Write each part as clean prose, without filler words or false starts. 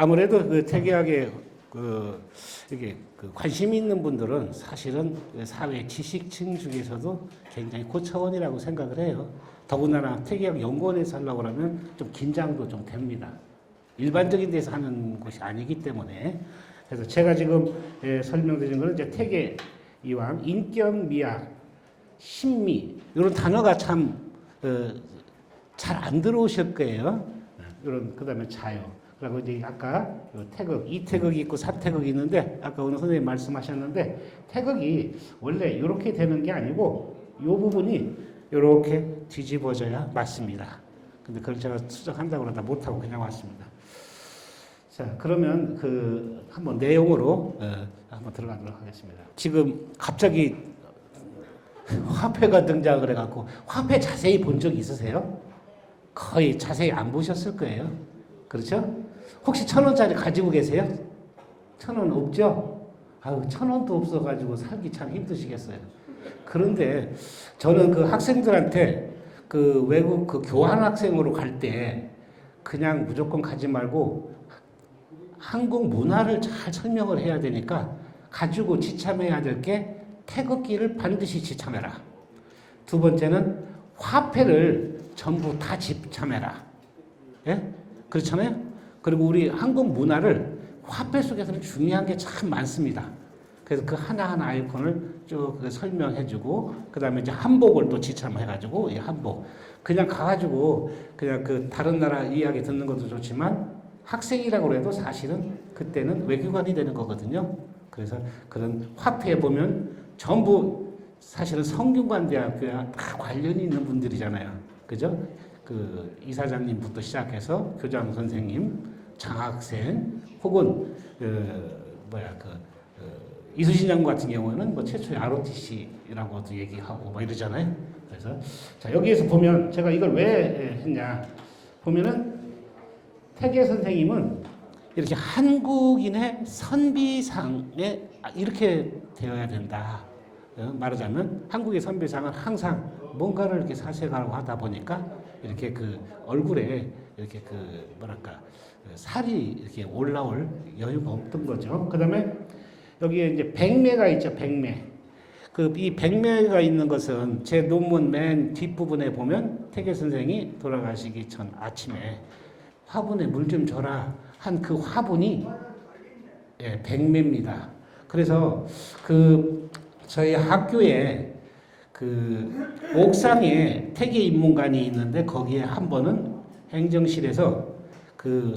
아무래도 그 태계학에 이게 관심이 있는 분들은 사실은 사회 지식층 중에서도 굉장히 고차원이라고 생각을 해요. 더군다나 태계학 연구원에서 하려고 하면 좀 긴장도 좀 됩니다. 일반적인 데서 하는 곳이 아니기 때문에. 그래서 제가 지금 설명드린 거는 이제 태계 이왕 인격, 미학, 신미 이런 단어가 참 잘 안 들어오실 거예요. 이런 그다음에 자유. 그리고 이제 아까 태극, 이태극이 있고 사태극이 있는데 아까 오늘 선생님 말씀하셨는데 태극이 원래 이렇게 되는 게 아니고 이 부분이 이렇게 뒤집어져야 맞습니다. 근데 그걸 제가 수정한다고 그러다 못하고 그냥 왔습니다. 자, 그러면 한번 내용으로 한번 들어가도록 하겠습니다. 지금 갑자기 화폐가 등장을 해갖고 화폐 자세히 본 적 있으세요? 거의 자세히 안 보셨을 거예요. 그렇죠? 혹시 1,000원짜리 가지고 계세요? 1,000원 없죠? 아유, 1,000원도 없어가지고 살기 참 힘드시겠어요. 그런데 저는 그 학생들한테 그 외국 그 교환 학생으로 갈 때 그냥 무조건 가지 말고 한국 문화를 잘 설명을 해야 되니까 가지고 지참해야 될 게 태극기를 반드시 지참해라. 두 번째는 화폐를 전부 다 지참해라. 예? 그렇잖아요? 그리고 우리 한국 문화를 화폐 속에서는 중요한 게 참 많습니다. 그래서 그 하나하나 아이콘을 쭉 설명해주고, 그 다음에 이제 한복을 또 지참해가지고, 이 한복. 그냥 가가지고, 그냥 그 다른 나라 이야기 듣는 것도 좋지만, 학생이라고 해도 사실은 그때는 외교관이 되는 거거든요. 그래서 그런 화폐에 보면 전부 사실은 성균관대학교와 다 관련이 있는 분들이잖아요. 그죠? 그 이사장님부터 시작해서 교장 선생님, 장학생, 혹은 이수신 장군 같은 경우는 뭐 최초의 ROTC라고도 얘기하고 뭐 이러잖아요. 그래서 자, 여기에서 보면 제가 이걸 왜 했냐 보면은 태계 선생님은 이렇게 한국인의 선비상에 이렇게 되어야 된다. 말하자면 한국의 선비상은 항상 뭔가를 이렇게 사색하고 하다 보니까 이렇게 그 얼굴에 이렇게 살이 이렇게 올라올 여유가 없던 거죠. 그 다음에 여기에 이제 백매가 있죠, 백매. 이 백매가 있는 것은 제 논문 맨 뒷부분에 보면 태계 선생이 돌아가시기 전 아침에 화분에 물 좀 줘라 한 그 화분이 백매입니다. 그래서 저희 학교에 옥상에 태계 인문관이 있는데 거기에 한 번은 행정실에서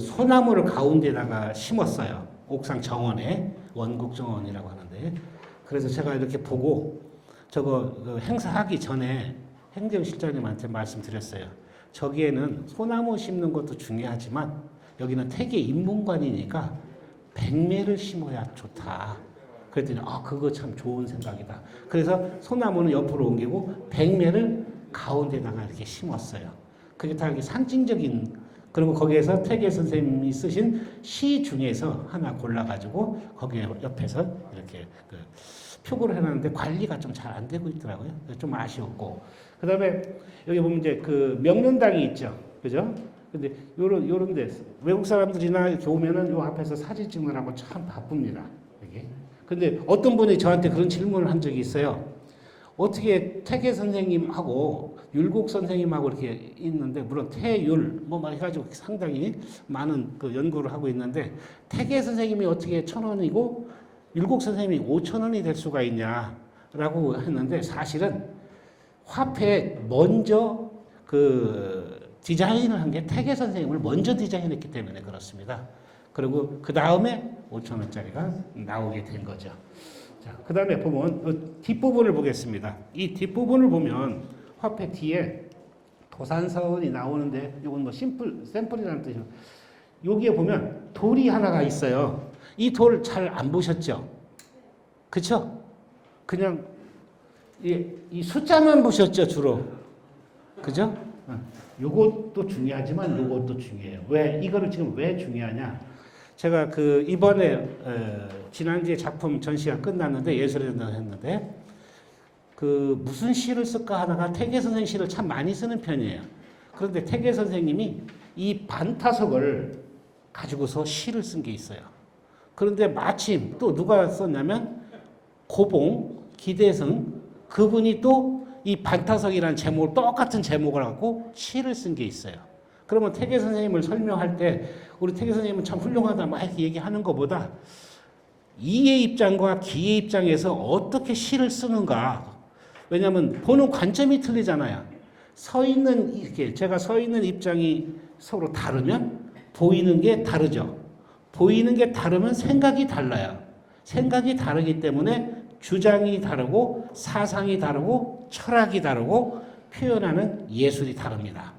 소나무를 가운데다가 심었어요. 옥상 정원에 원국 정원이라고 하는데 그래서 제가 이렇게 보고 저거 행사하기 전에 행정실장님한테 말씀드렸어요. 저기에는 소나무 심는 것도 중요하지만 여기는 태계 인문관이니까 백매를 심어야 좋다. 그랬더니 그거 참 좋은 생각이다. 그래서 소나무는 옆으로 옮기고 백매를 가운데다가 이렇게 심었어요. 그게 다 이렇게 상징적인. 그리고 거기에서 태계 선생님이 쓰신 시 중에서 하나 골라가지고 거기에 옆에서 이렇게 표구를 해놨는데 관리가 좀 잘 안 되고 있더라고요. 좀 아쉬웠고. 그 다음에 여기 보면 이제 명륜당이 있죠. 그죠? 근데 요런 데 외국 사람들이나 이렇게 오면은 요 앞에서 사진 찍느라고 참 바쁩니다. 이게. 근데 어떤 분이 저한테 그런 질문을 한 적이 있어요. 어떻게 태계 선생님하고 율곡 선생님하고 이렇게 있는데, 물론 태율 뭐 해가지고 상당히 많은 연구를 하고 있는데, 태계 선생님이 어떻게 1,000원이고 율곡 선생님이 5,000원이 될 수가 있냐라고 했는데, 사실은 화폐 먼저 디자인을 한 게 태계 선생님을 먼저 디자인했기 때문에 그렇습니다. 그리고 그 다음에 5,000원짜리가 나오게 된 거죠. 자, 그 다음에 보면 뒷부분을 보겠습니다. 이 뒷부분을 보면 화폐 뒤에 도산서원이 나오는데 이건 뭐 샘플이라는 뜻이에요. 여기에 보면 돌이 하나가 있어요. 이 돌 잘 안 보셨죠? 그쵸? 그냥 이 숫자만 보셨죠, 주로. 그죠? 요것도 중요하지만 요것도 중요해요. 왜? 이거를 지금 왜 중요하냐? 제가 이번에 지난주에 작품 전시가 끝났는데 예술의 전당 했는데 무슨 시를 쓸까 하다가 태계 선생 시를 참 많이 쓰는 편이에요. 그런데 태계 선생님이 이 반타석을 가지고서 시를 쓴 게 있어요. 그런데 마침 또 누가 썼냐면 고봉, 기대승 그분이 또 이 반타석이라는 제목을 똑같은 제목을 갖고 시를 쓴 게 있어요. 그러면 태계 선생님을 설명할 때 우리 태계 선생님은 참 훌륭하다 막 이렇게 얘기하는 것보다 이의 입장과 기의 입장에서 어떻게 시를 쓰는가. 왜냐하면 보는 관점이 틀리잖아요. 서 있는 이렇게 제가 서 있는 입장이 서로 다르면 보이는 게 다르죠. 보이는 게 다르면 생각이 달라요. 생각이 다르기 때문에 주장이 다르고 사상이 다르고 철학이 다르고 표현하는 예술이 다릅니다.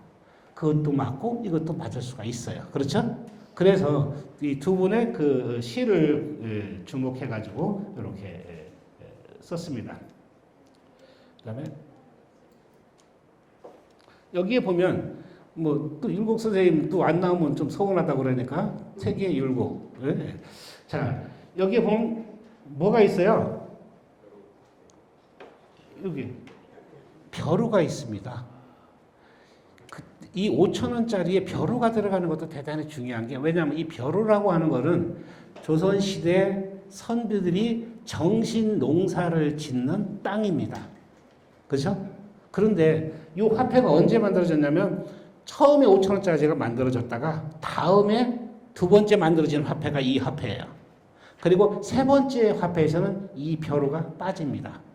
그것도 맞고 이것도 맞을 수가 있어요. 그렇죠? 그래서 이 두 분의 그 시를 주목해가지고 이렇게 썼습니다. 그다음에 여기에 보면 뭐 또 율곡 선생님 또 안 나오면 좀 서운하다고 그러니까 세계 율곡. 네. 자 여기에 보면 뭐가 있어요? 여기 벼루가 있습니다. 이 5,000원짜리에 벼루가 들어가는 것도 대단히 중요한 게 왜냐하면 이 벼루라고 하는 거는 조선시대 선비들이 정신 농사를 짓는 땅입니다. 그렇죠? 그런데 이 화폐가 언제 만들어졌냐면 처음에 5,000원짜리가 만들어졌다가 다음에 두 번째 만들어진 화폐가 이 화폐예요. 그리고 세 번째 화폐에서는 이 벼루가 빠집니다.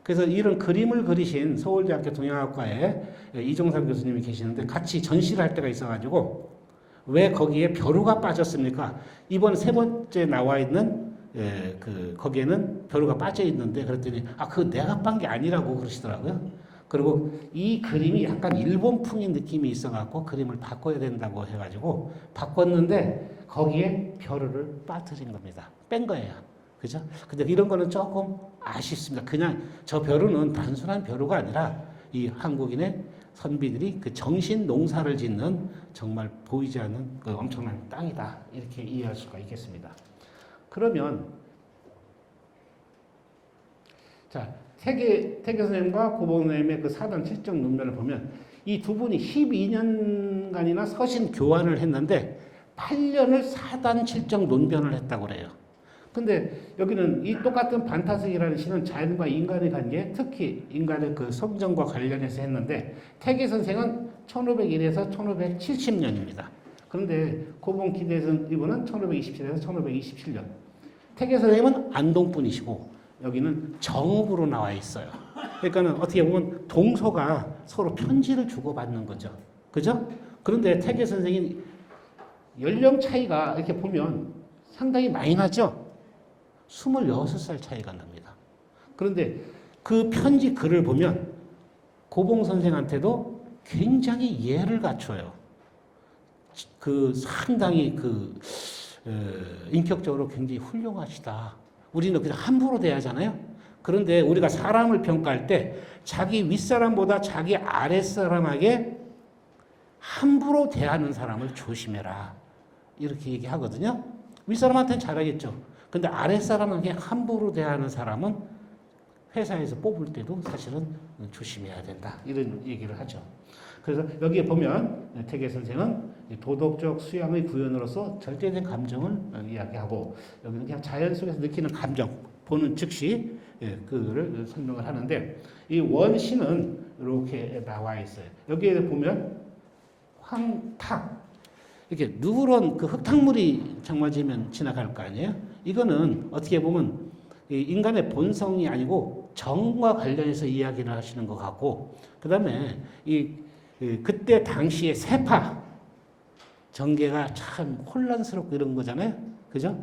그래서 이런 그림을 그리신 서울대학교 동양학과에 이종삼 교수님이 계시는데 같이 전시를 할 때가 있어가지고 왜 거기에 벼루가 빠졌습니까? 이번 세 번째 나와 있는 거기에는 벼루가 빠져 있는데 그랬더니 그거 내가 빤 게 아니라고 그러시더라고요. 그리고 이 그림이 약간 일본풍인 느낌이 있어갖고 그림을 바꿔야 된다고 해가지고 바꿨는데 거기에 벼루를 빠뜨린 겁니다. 뺀 거예요. 그죠? 근데 이런 거는 조금 아쉽습니다. 그냥 저 벼루는 단순한 벼루가 아니라 이 한국인의 선비들이 그 정신 농사를 짓는 정말 보이지 않는 그 엄청난 땅이다. 이렇게 이해할 수가 있겠습니다. 그러면 자 태계 선생님과 고봉 선생님의 그 사단 칠정 논면을 보면 이 두 분이 12년간이나 서신 교환을 했는데 8년을 사단 칠정 논변을 했다고 그래요. 근데 여기는 이 똑같은 반타석이라는 시는 자연과 인간의 관계, 특히 인간의 그 성정과 관련해서 했는데 태계 선생은 1501에서 1570년입니다. 그런데 고봉 기대선 이분은 1527에서 1527년. 태계 선생님은 안동분이시고 여기는 정읍으로 나와 있어요. 그러니까는 어떻게 보면 동서가 서로 편지를 주고받는 거죠. 그죠? 그런데 태계 선생이 연령 차이가 이렇게 보면 상당히 많이 나죠? 26살 차이가 납니다. 그런데 그 편지 글을 보면 고봉 선생한테도 굉장히 예를 갖춰요. 그 상당히 인격적으로 굉장히 훌륭하시다. 우리는 그냥 함부로 대하잖아요. 그런데 우리가 사람을 평가할 때 자기 윗사람보다 자기 아랫사람에게 함부로 대하는 사람을 조심해라. 이렇게 얘기하거든요. 윗사람한테는 잘하겠죠. 근데 아랫사람에게 함부로 대하는 사람은 회사에서 뽑을 때도 사실은 조심해야 된다. 이런 얘기를 하죠. 그래서 여기에 보면 태계 선생은 도덕적 수양의 구현으로서 절대된 감정을 이야기하고 여기는 그냥 자연 속에서 느끼는 감정, 보는 즉시 그를 설명을 하는데 이 원시는 이렇게 나와 있어요. 여기에 보면 황탁 이렇게 누런 그 흙탕물이 장마지면 지나갈 거 아니에요? 이거는 어떻게 보면 인간의 본성이 아니고 정과 관련해서 이야기를 하시는 것 같고, 그 다음에 그때 당시의 세파 전개가 참 혼란스럽고 이런 거잖아요. 그죠?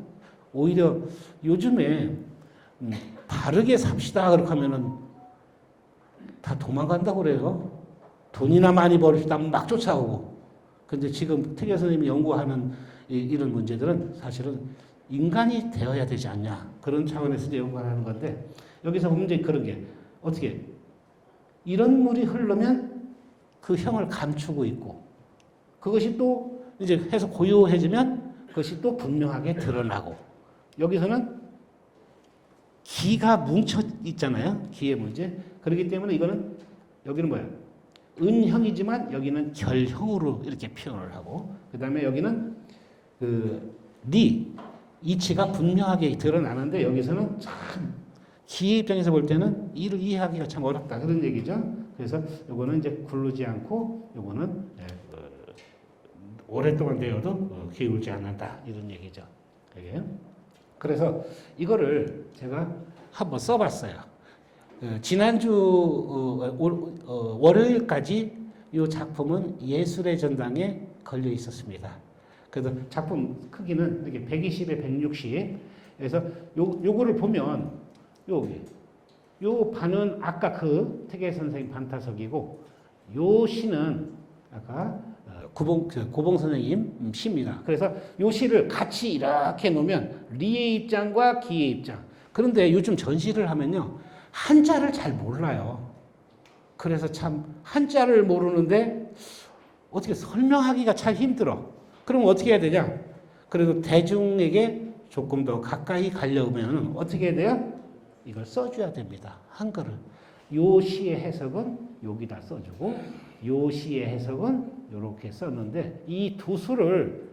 오히려 요즘에 바르게 삽시다 그렇게 하면은 다 도망간다고 그래요. 돈이나 많이 벌읍시다 막 쫓아오고. 근데 지금 태계 선생님이 연구하는 이런 문제들은 사실은 인간이 되어야 되지 않냐. 그런 차원에서 이제 연구하는 건데, 여기서 보면 이제 그런 게, 어떻게, 이런 물이 흐르면 그 형을 감추고 있고, 그것이 또 이제 해서 고요해지면 그것이 또 분명하게 드러나고, 여기서는 기가 뭉쳐 있잖아요. 기의 문제. 그렇기 때문에 이거는, 여기는 뭐야? 은형이지만 여기는 결형으로 이렇게 표현을 하고, 그 다음에 여기는 니 이치가 분명하게 드러나는데 여기서는 참 기의 입장에서 볼 때는 이를 이해하기가 참 어렵다 그런 얘기죠. 그래서 요거는 이제 굴르지 않고 요거는 오랫동안 되어도 기울지 않는다 이런 얘기죠. 그게. 그래서 이거를 제가 한번 써봤어요. 지난주 월요일까지 이 작품은 예술의 전당에 걸려 있었습니다. 그래서 작품 크기는 이렇게 120에 160. 그래서 요거를 보면 요 반은 아까 그 태계 선생님 반타석이고 요 시는 아까 고봉 선생님 시입니다. 그래서 요 시를 같이 이렇게 놓으면 리의 입장과 기의 입장. 그런데 요즘 전시를 하면요 한자를 잘 몰라요. 그래서 참 한자를 모르는데 어떻게 설명하기가 참 힘들어. 그럼 어떻게 해야 되냐? 그래도 대중에게 조금 더 가까이 가려면 어떻게 해야 돼요? 이걸 써줘야 됩니다. 한글을. 요 시의 해석은 여기다 써주고 요 시의 해석은 이렇게 썼는데 이 두 수를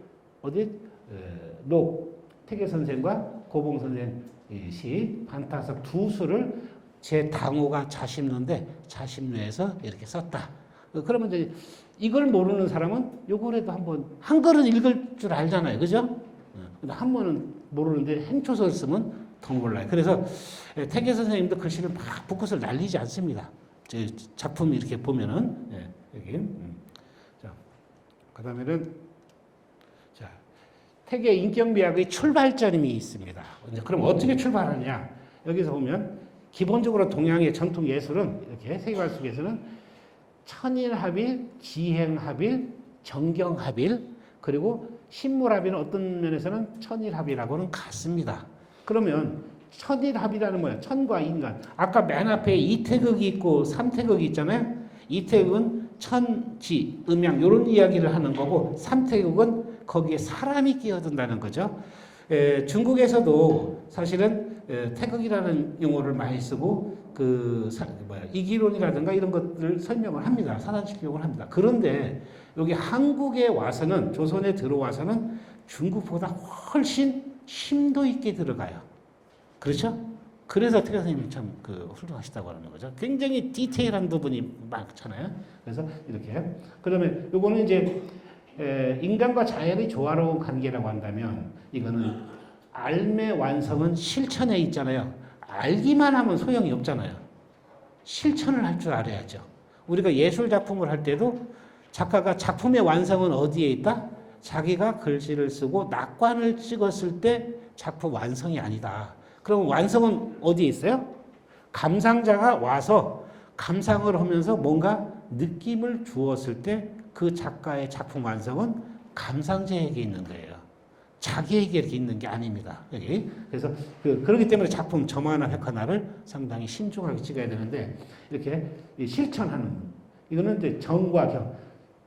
태계 선생과 고봉 선생 시 반타석 두 수를 제 당호가 자심로인데 자심로에서 이렇게 썼다. 그러면 이제 이걸 모르는 사람은 요거라도 한번 한글은 읽을 줄 알잖아요, 그죠? 근데 한 번은 모르는데 행초서를 쓰면 더 몰라요. 그래서 태계 선생님도 글씨를 막 붓것을 날리지 않습니다. 작품 이렇게 보면은 여기 자 그다음에는 자 태계 인격미학의 출발점이 있습니다. 그럼 어떻게 출발하냐? 여기서 보면 기본적으로 동양의 전통 예술은 이렇게 세계관 속에서는 천일합일, 지행합일, 정경합일, 그리고 신물합일은 어떤 면에서는 천일합이라고는 같습니다. 그러면 천일합이라는 뭐야? 천과 인간. 아까 맨 앞에 이태극이 있고 삼태극이 있잖아요. 이태극은 천지, 음양 이런 이야기를 하는 거고 삼태극은 거기에 사람이 끼어든다는 거죠. 중국에서도 사실은 태극이라는 용어를 많이 쓰고 이기론이라든가 이런 것들을 설명을 합니다. 사단시키려고 합니다. 그런데 여기 한국에 와서는 조선에 들어와서는 중국보다 훨씬 심도 있게 들어가요. 그렇죠? 그래서 태계 선생님이 참 훌륭하시다고 하는 거죠. 굉장히 디테일한 부분이 많잖아요. 그래서 이렇게. 그다음에 요거는 이제 인간과 자연의 조화로운 관계라고 한다면 이거는 삶의 완성은 실천에 있잖아요. 알기만 하면 소용이 없잖아요. 실천을 할 줄 알아야죠. 우리가 예술 작품을 할 때도 작가가 작품의 완성은 어디에 있다? 자기가 글씨를 쓰고 낙관을 찍었을 때 작품 완성이 아니다. 그럼 완성은 어디에 있어요? 감상자가 와서 감상을 하면서 뭔가 느낌을 주었을 때 그 작가의 작품 완성은 감상자에게 있는 거예요. 자기에게 이렇게 있는 게 아닙니다. 여기. 그래서 그렇기 때문에 작품 점 하나 획 하나를 상당히 신중하게 찍어야 되는데 이렇게 실천하는 이거는 이제 정과 경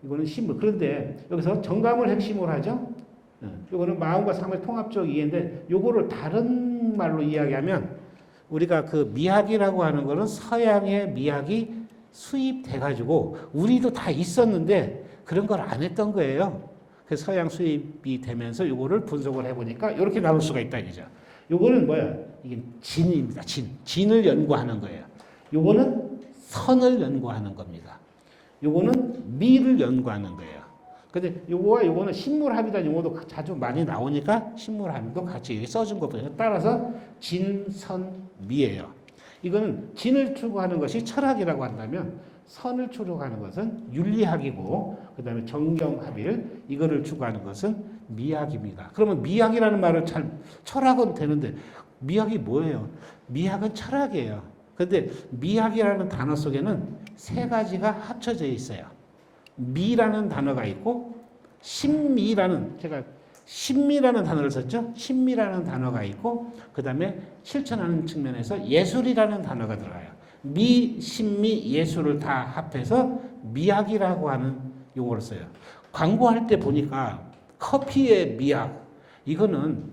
이거는 신물. 그런데 여기서 정감을 핵심으로 하죠. 이거는 마음과 삶의 통합적 이해인데 요거를 다른 말로 이야기하면 우리가 그 미학이라고 하는 거는 서양의 미학이 수입돼 가지고 우리도 다 있었는데 그런 걸 안 했던 거예요. 그래서 서양 수입이 되면서 요거를 분석을 해보니까 이렇게 나눌 수가 있다 이거죠. 요거는 뭐야? 이게 진입니다. 진을 연구하는 거예요. 요거는 선을 연구하는 겁니다. 요거는 미를 연구하는 거예요. 근데 요거와 요거는 신물합이라는 용어도 자주 많이 나오니까 신물합도 같이 이렇게 써준 거거든요. 따라서 진, 선, 미예요. 이거는 진을 추구하는 것이 철학이라고 한다면 선을 추구하는 것은 윤리학이고 그다음에 정경합일 이거를 추구하는 것은 미학입니다. 그러면 미학이라는 말을 철학은 되는데 미학이 뭐예요? 미학은 철학이에요. 그런데 미학이라는 단어 속에는 세 가지가 합쳐져 있어요. 미라는 단어가 있고 신미라는 제가 신미라는 단어를 썼죠. 신미라는 단어가 있고 그 다음에 실천하는 측면에서 예술이라는 단어가 들어가요. 미, 신미, 예술을 다 합해서 미학이라고 하는 용어를 써요. 광고할 때 보니까 커피의 미학 이거는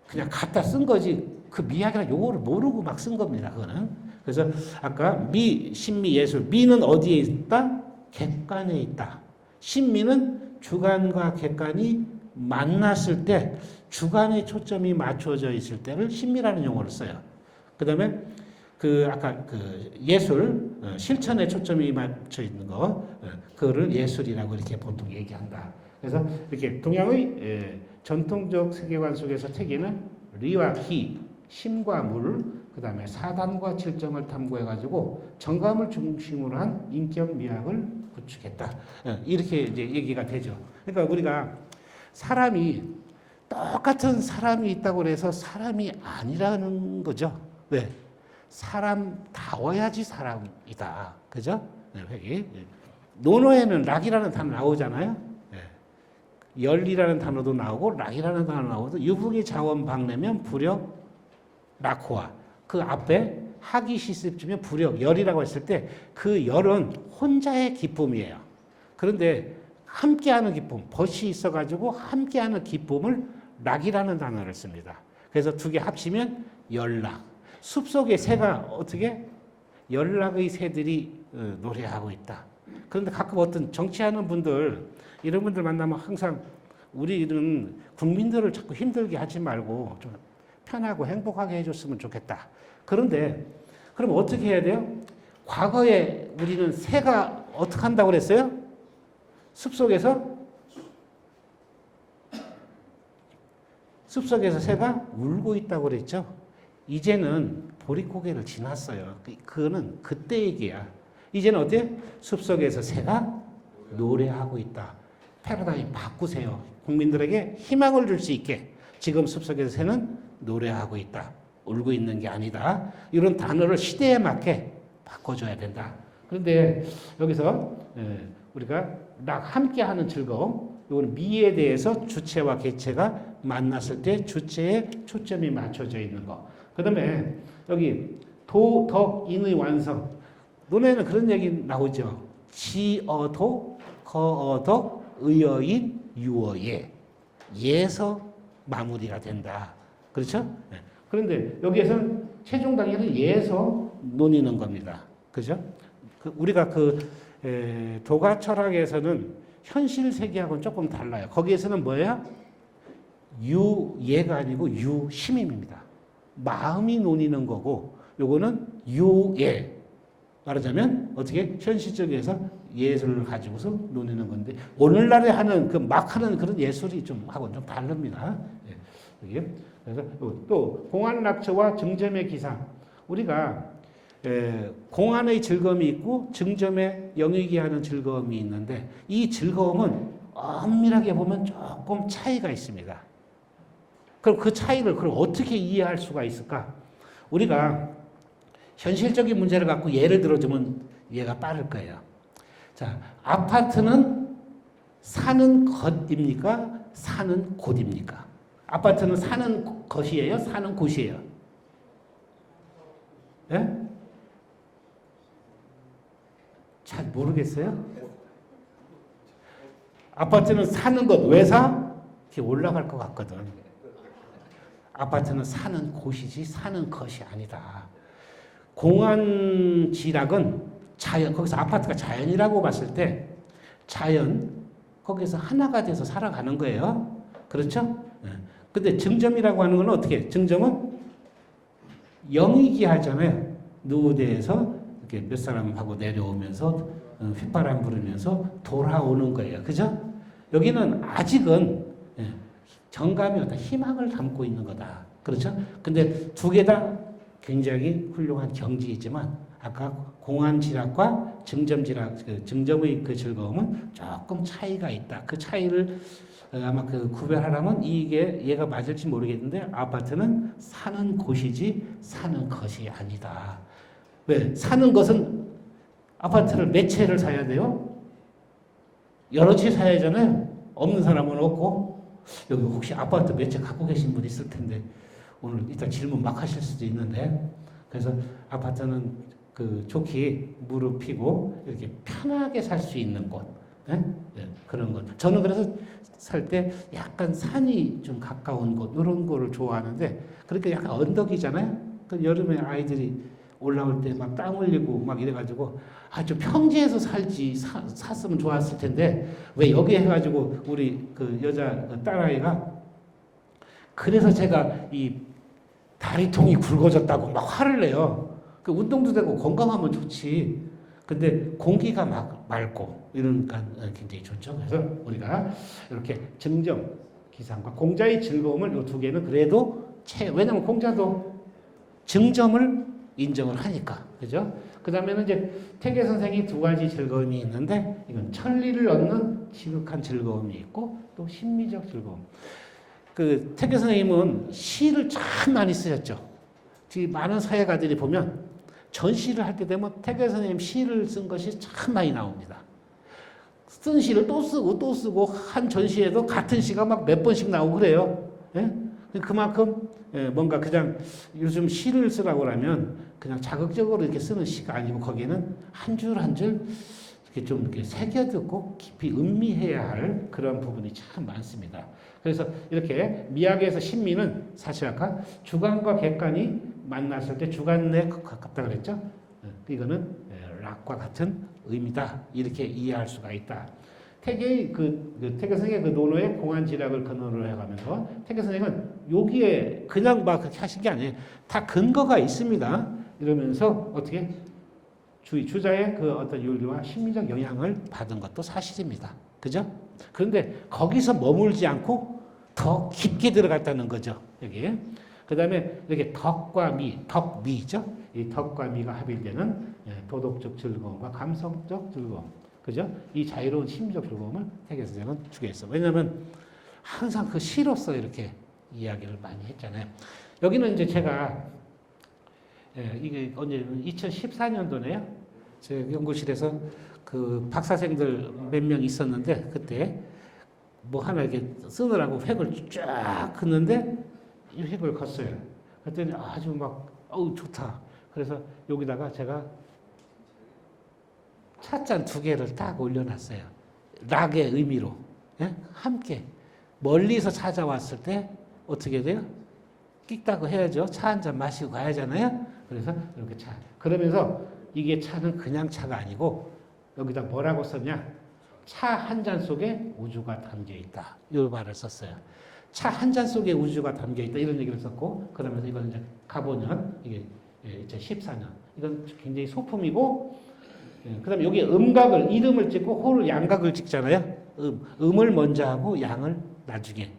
그냥 갖다 쓴 거지 그 미학이라는 용어를 모르고 막 쓴 겁니다. 그거는. 그래서 아까 미, 신미, 예술 미는 어디에 있다? 객관에 있다. 신미는 주관과 객관이 만났을 때 주관의 초점이 맞춰져 있을 때를 심미라는 용어를 써요. 그다음에 아까 예술 실천에 초점이 맞춰 있는 거 그거를 예술이라고 이렇게 보통 얘기한다. 그래서 이렇게 동양의 전통적 세계관 속에서 태계는 리와 희, 심과 물, 그다음에 사단과 칠정을 탐구해가지고 정감을 중심으로 한 인격 미학을 구축했다. 이렇게 이제 얘기가 되죠. 그러니까 우리가 사람이 똑같은 사람이 있다고 해서 사람이 아니라는 거죠. 왜? 사람다워야지 사람이다. 그죠? 네, 회기. 논어에는 락이라는 단어 나오잖아요. 네. 열이라는 단어도 나오고 락이라는 단어 나오고 유붕이 자원 박내면 부력 락호와 그 앞에 하기 시습쯤에 부력 열이라고 했을 때 그 열은 혼자의 기쁨이에요. 그런데 함께하는 기쁨, 벗이 있어가지고 함께하는 기쁨을 락이라는 단어를 씁니다. 그래서 두 개 합치면 열락. 숲속의 새가 어떻게 열락의 새들이 노래하고 있다. 그런데 가끔 어떤 정치하는 분들 이런 분들 만나면 항상 우리는 국민들을 자꾸 힘들게 하지 말고 좀 편하고 행복하게 해줬으면 좋겠다. 그런데 그럼 어떻게 해야 돼요? 과거에 우리는 새가 어떻게 한다고 그랬어요? 숲속에서 새가 울고 있다고 그랬죠. 이제는 보릿고개를 지났어요. 그거는 그때 얘기야. 이제는 어때? 숲속에서 새가 노래하고 있다. 패러다임 바꾸세요. 국민들에게 희망을 줄 수 있게. 지금 숲속에서 새는 노래하고 있다. 울고 있는 게 아니다. 이런 단어를 시대에 맞게 바꿔줘야 된다. 그런데 여기서 우리가 함께하는 즐거움, 이거는 미에 대해서 주체와 개체가 만났을 때 주체에 초점이 맞춰져 있는 거. 그 다음에 여기 도, 덕, 인의 완성. 논에는 그런 얘기 나오죠. 지어도, 거어덕, 의어인, 유어예. 예서 마무리가 된다. 그렇죠? 네. 그런데 여기에서는 최종 단계는 예서 논의는 겁니다. 그죠? 우리가 도가 철학에서는 현실 세계하고는 조금 달라요. 거기에서는 뭐야? 유예가 아니고 유심임입니다. 마음이 논의는 거고, 요거는 유예. 말하자면 어떻게 현실적에서 예술을 가지고서 논의는 건데 오늘날에 하는 막 하는 그런 예술이 좀 하고는 좀 다릅니다. 예. 그래서 또 공안락처와 정점의 기상. 우리가 공안의 즐거움이 있고 정점의 영익이 하는 즐거움이 있는데 이 즐거움은 엄밀하게 보면 조금 차이가 있습니다. 그럼 그 차이를 그럼 어떻게 이해할 수가 있을까? 우리가 현실적인 문제를 갖고 예를 들어주면 이해가 빠를 거예요. 자, 아파트는 사는 것입니까? 사는 곳입니까? 아파트는 사는 것이에요? 사는 곳이에요? 예? 잘 모르겠어요? 아파트는 사는 것, 왜 사? 이렇게 올라갈 것 같거든. 아파트는 사는 곳이지 사는 것이 아니다. 공안지락은 자연, 거기서 아파트가 자연이라고 봤을 때 자연, 거기서 하나가 돼서 살아가는 거예요. 그렇죠? 근데 정점이라고 하는 건 어떻게? 정점은 영이기 하잖아요. 누우대에서 이렇게 몇 사람하고 내려오면서 휘바람 부르면서 돌아오는 거예요. 그죠? 여기는 아직은 정감이 어떤 희망을 담고 있는 거다. 그렇죠? 근데 두 개 다 굉장히 훌륭한 경지이지만 아까 공안지락과 정점지락, 정점의 그 즐거움은 조금 차이가 있다. 그 차이를 아마 구별하려면 이게 얘가 맞을지 모르겠는데 아파트는 사는 곳이지 사는 것이 아니다. 왜? 사는 것은 아파트를 몇 채를 사야 돼요? 여러 채 사야 하잖아요. 없는 사람은 없고. 여기 혹시 아파트 몇 채 갖고 계신 분 있을 텐데 오늘 이따 질문 막 하실 수도 있는데 그래서 아파트는 좋게 무릎 펴고 이렇게 편하게 살 수 있는 곳. 네? 네, 그런 것. 저는 그래서 살 때 약간 산이 좀 가까운 곳, 이런 거를 좋아하는데, 그렇게 약간 언덕이잖아요? 그 여름에 아이들이 올라올 때 막 땀 흘리고 막 이래가지고 아주 평지에서 샀으면 좋았을 텐데 왜 여기 해가지고 우리 그 여자 그 딸아이가 그래서 제가 이 다리통이 굵어졌다고 막 화를 내요. 그 운동도 되고 건강하면 좋지. 근데 공기가 막 맑고 이러니까 굉장히 좋죠. 그래서 우리가 이렇게 증정 기상과 공자의 즐거움을 이 두 개는 그래도 왜냐면 공자도 증점을 인정을 하니까. 그죠? 그 다음에는 이제 태계 선생이 두 가지 즐거움이 있는데, 이건 천리를 얻는 지극한 즐거움이 있고, 또 심미적 즐거움. 그 태계 선생님은 시를 참 많이 쓰셨죠. 많은 사회가들이 보면 전시를 할 때 되면 태계 선생님 시를 쓴 것이 참 많이 나옵니다. 쓴 시를 또 쓰고 또 쓰고 한 전시에도 같은 시가 막 몇 번씩 나오고 그래요. 예? 그만큼 뭔가 그냥 요즘 시를 쓰라고 하면 그냥 자극적으로 이렇게 쓰는 시가 아니고 거기에는 한 줄 한 줄 이렇게 좀 이렇게 새겨듣고 깊이 음미해야 할 그런 부분이 참 많습니다. 그래서 이렇게 미학에서 신미는 사실 아까 주관과 객관이 만났을 때 주관에 가깝다 그랬죠. 이거는 락과 같은 의미다 이렇게 이해할 수가 있다. 태계 태계 선생의 그 논어의 공안지략을 근원으로 해가면서 태계 선생은 여기에 그냥 막 그렇게 하신 게 아니에요. 다 근거가 있습니다. 이러면서 어떻게 주자의 그 어떤 윤리와 심리적 영향을 받은 것도 사실입니다. 그죠? 그런데 거기서 머물지 않고 더 깊게 들어갔다는 거죠. 여기. 그 다음에 이렇게 덕과 미, 덕미죠. 이 덕과 미가 합일되는 도덕적 즐거움과 감성적 즐거움. 그죠? 이 자유로운 심리적 즐거움을 태계 선생은 주게 했어. 왜냐면 항상 그 시로서 이렇게 이야기를 많이 했잖아요. 여기는 이제 제가 이게 언제 2014년도네요. 제 연구실에서 그 박사생들 몇 명 있었는데 그때 뭐 하나 이렇게 쓰느라고 획을 쫙 긋는데 이 획을 걷어요. 그랬더니 아주 막 좋다. 그래서 여기다가 제가 찻잔 2개를 딱 올려놨어요. 락의 의미로. 예? 함께 멀리서 찾아왔을 때 어떻게 돼요? 끽다고 해야죠. 차 한 잔 마시고 가야잖아요. 그래서 이렇게 차. 그러면서 이게 차는 그냥 차가 아니고 여기다 뭐라고 썼냐? 차 한 잔 속에 우주가 담겨 있다. 이 말을 썼어요. 차 한 잔 속에 우주가 담겨 있다. 이런 얘기를 썼고, 그러면서 이건 이제 가보년, 이게 2014년. 이건 굉장히 소품이고, 그 다음에 여기 음각을, 이름을 찍고 호를 양각을 찍잖아요. 음을 먼저 하고 양을 나중에.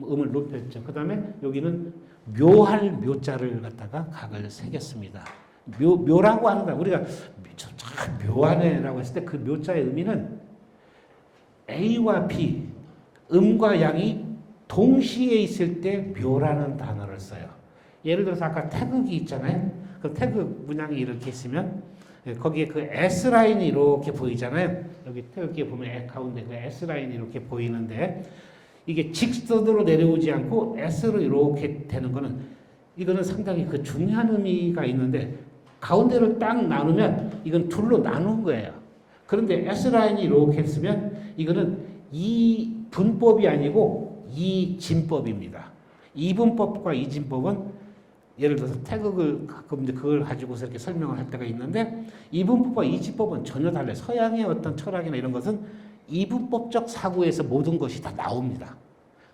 음을 높였죠. 그 다음에 여기는 묘할 묘자를 갖다가 각을 새겼습니다. 묘라고 하는 거야. 우리가 참 묘하네라고 했을 때 그 묘자의 의미는 A와 B, 음과 양이 동시에 있을 때 묘라는 단어를 써요. 예를 들어서 아까 태극이 있잖아요. 그 태극 문양이 이렇게 있으면 거기에 그 S라인이 이렇게 보이잖아요. 여기 태극기에 보면 가운데 그 S라인이 이렇게 보이는데 이게 직선으로 내려오지 않고 S로 이렇게 되는 거는 이거는 상당히 그 중요한 의미가 있는데 가운데를 딱 나누면 이건 둘로 나눈 거예요. 그런데 S라인이 이렇게 했으면 이거는 이 분법이 아니고 이 진법입니다. 이분법과 이진법은 예를 들어서 태극을 가끔 이제 그걸 가지고서 이렇게 설명을 할 때가 있는데 이분법과 이진법은 전혀 달라요. 서양의 어떤 철학이나 이런 것은 이분법적 사고에서 모든 것이 다 나옵니다.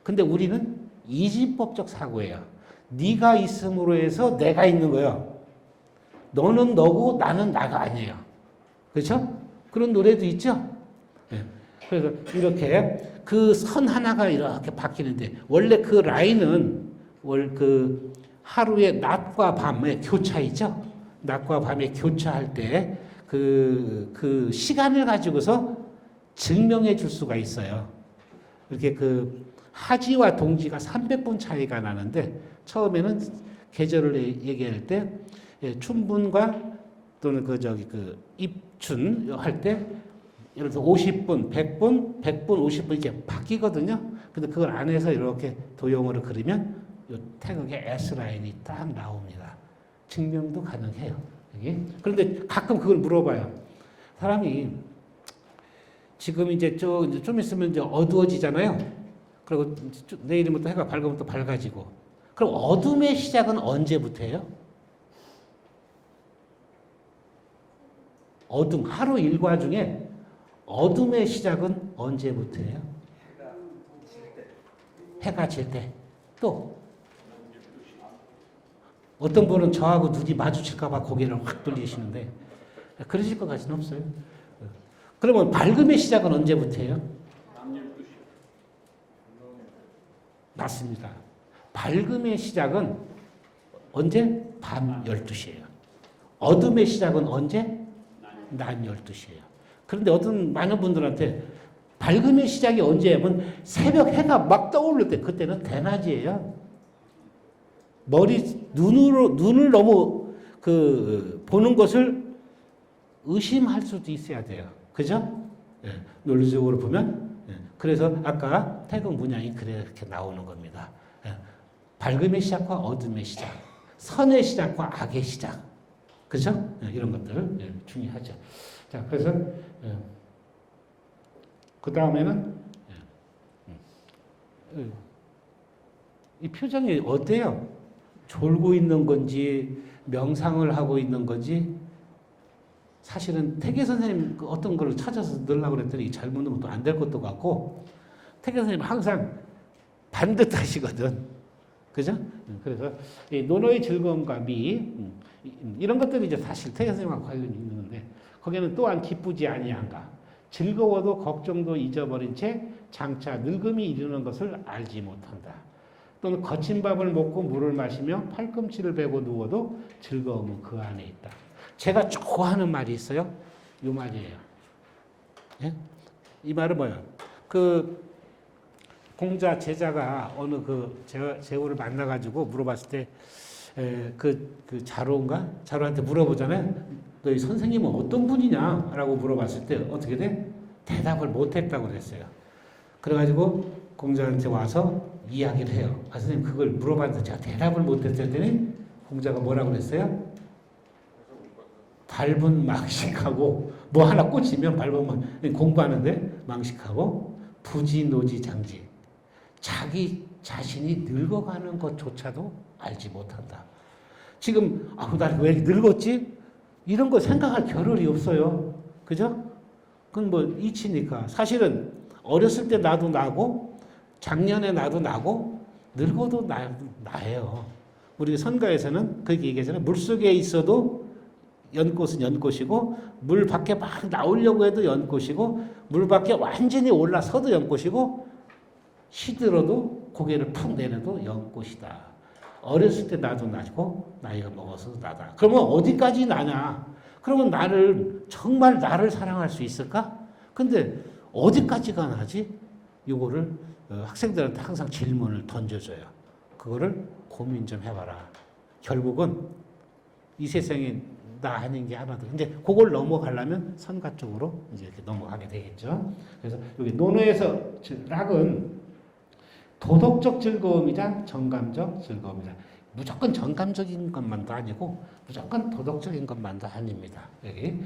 근데 우리는 이진법적 사고예요. 네가 있음으로 해서 내가 있는 거예요. 너는 너고 나는 나가 아니에요. 그렇죠? 그런 노래도 있죠? 네. 그래서 이렇게 그 선 하나가 이렇게 바뀌는데 원래 그 라인은 그 하루의 낮과 밤의 교차이죠? 낮과 밤의 교차할 때 그 시간을 가지고서 증명해 줄 수가 있어요. 이렇게 그 하지와 동지가 300분 차이가 나는데 처음에는 계절을 얘기할 때 춘분과 또는 그 입춘 할 때 예를 들어 50분, 100분, 50분 이렇게 바뀌거든요. 근데 그걸 안에서 이렇게 도형으로 그리면 이 태극의 S라인이 딱 나옵니다. 증명도 가능해요. 여기. 그런데 가끔 그걸 물어봐요. 사람이 지금 이제 좀 있으면 이제 어두워지잖아요. 그리고 내일부터 해가 밝으면 또 밝아지고. 그럼 어둠의 시작은 언제부터예요? 어둠, 하루 일과 중에 어둠의 시작은 언제부터예요? 해가 질 때. 또 어떤 분은 저하고 눈이 마주칠까 봐 고개를 확 돌리시는데 그러실 것 같지는 없어요. 그러면 밝음의 시작은 언제부터예요? 맞습니다. 밝음의 시작은 언제? 밤 12시예요. 어둠의 시작은 언제? 낮 12시예요. 그런데 어떤 많은 분들한테 밝음의 시작이 언제냐면 새벽 해가 막 떠오를 때, 그때는 대낮이에요. 눈을 너무 보는 것을 의심할 수도 있어야 돼요. 그죠? 예, 논리적으로 보면. 예, 그래서 아까 태극 문양이 그렇게 나오는 겁니다. 예, 밝음의 시작과 어둠의 시작, 선의 시작과 악의 시작. 그죠? 예, 이런 것들 중요하죠. 자, 그래서 그 다음에는 이 표정이 어때요? 졸고 있는 건지 명상을 하고 있는 건지. 사실은 태계 선생님 어떤 걸 찾아서 넣으려고 그랬더니 잘못 넣으면 또 안 될 것도 같고, 태계 선생님 항상 반듯하시거든. 그죠? 그래서 이 논어의 즐거움과 미, 이런 것들이 이제 사실 태계 선생님과 관련이 있는데, 거기는 또한 기쁘지 아니한가. 즐거워도 걱정도 잊어버린 채 장차 늙음이 이르는 것을 알지 못한다. 또는 거친 밥을 먹고 물을 마시며 팔꿈치를 베고 누워도 즐거움은 그 안에 있다. 제가 좋아하는 말이 있어요. 이 말이에요. 예? 이 말은 뭐예요? 공자 제자가 어느 제후를 만나가지고 물어봤을 때, 자로한테 물어보잖아요. 너희 선생님은 어떤 분이냐? 라고 물어봤을 때 어떻게 돼? 대답을 못했다고 그랬어요. 그래가지고 공자한테 와서 이야기를 해요. 아, 선생님 그걸 물어봤는데 제가 대답을 못했더니 공자가 뭐라고 그랬어요? 밟은 망식하고, 뭐 하나 꽂히면 밟으면 공부하는데 망식하고, 부지노지장지. 자기 자신이 늙어가는 것조차도 알지 못한다. 지금 나는 왜 늙었지? 이런 거 생각할 겨를이 없어요. 그죠? 그건 뭐 이치니까. 사실은 어렸을 때 나도 나고, 작년에 나도 나고, 늙어도 나예요. 우리 선가에서는 그렇게 얘기하잖아요. 물속에 있어도 연꽃은 연꽃이고, 물 밖에 막 나오려고 해도 연꽃이고, 물 밖에 완전히 올라서도 연꽃이고, 시들어도 고개를 푹 내려도 연꽃이다. 어렸을 때 나도 나고, 나이가 먹어서도 나다. 그러면 어디까지 나냐? 그러면 정말 나를 사랑할 수 있을까? 근데 어디까지가 나지? 요거를 학생들한테 항상 질문을 던져줘요. 그거를 고민 좀 해봐라. 결국은 이 세상에 나 아닌 게 하나도. 근데 그걸 넘어가려면 선가 쪽으로 이제 이렇게 넘어가게 되겠죠. 그래서 여기 논어에서 락은 도덕적 즐거움이자 정감적 즐거움이다. 무조건 정감적인 것만도 아니고 무조건 도덕적인 것만도 아닙니다. 여기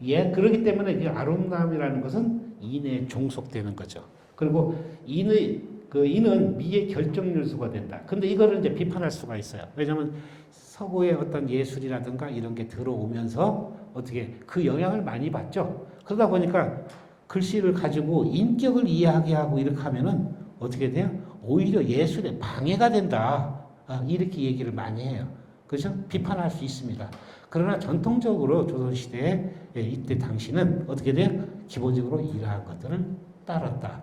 그렇기 때문에 이 아름다움이라는 것은 인에 종속되는 거죠. 그리고 인은 미의 결정 요소가 된다. 근데 이거를 이제 비판할 수가 있어요. 왜냐하면 서구의 어떤 예술이라든가 이런 게 들어오면서 어떻게 그 영향을 많이 받죠. 그러다 보니까 글씨를 가지고 인격을 이야기하고 이렇게 하면은 어떻게 돼요? 오히려 예술에 방해가 된다. 이렇게 얘기를 많이 해요. 그죠? 비판할 수 있습니다. 그러나 전통적으로 조선시대에 이때 당시는 어떻게 돼요? 기본적으로 이러한 것들을 따랐다.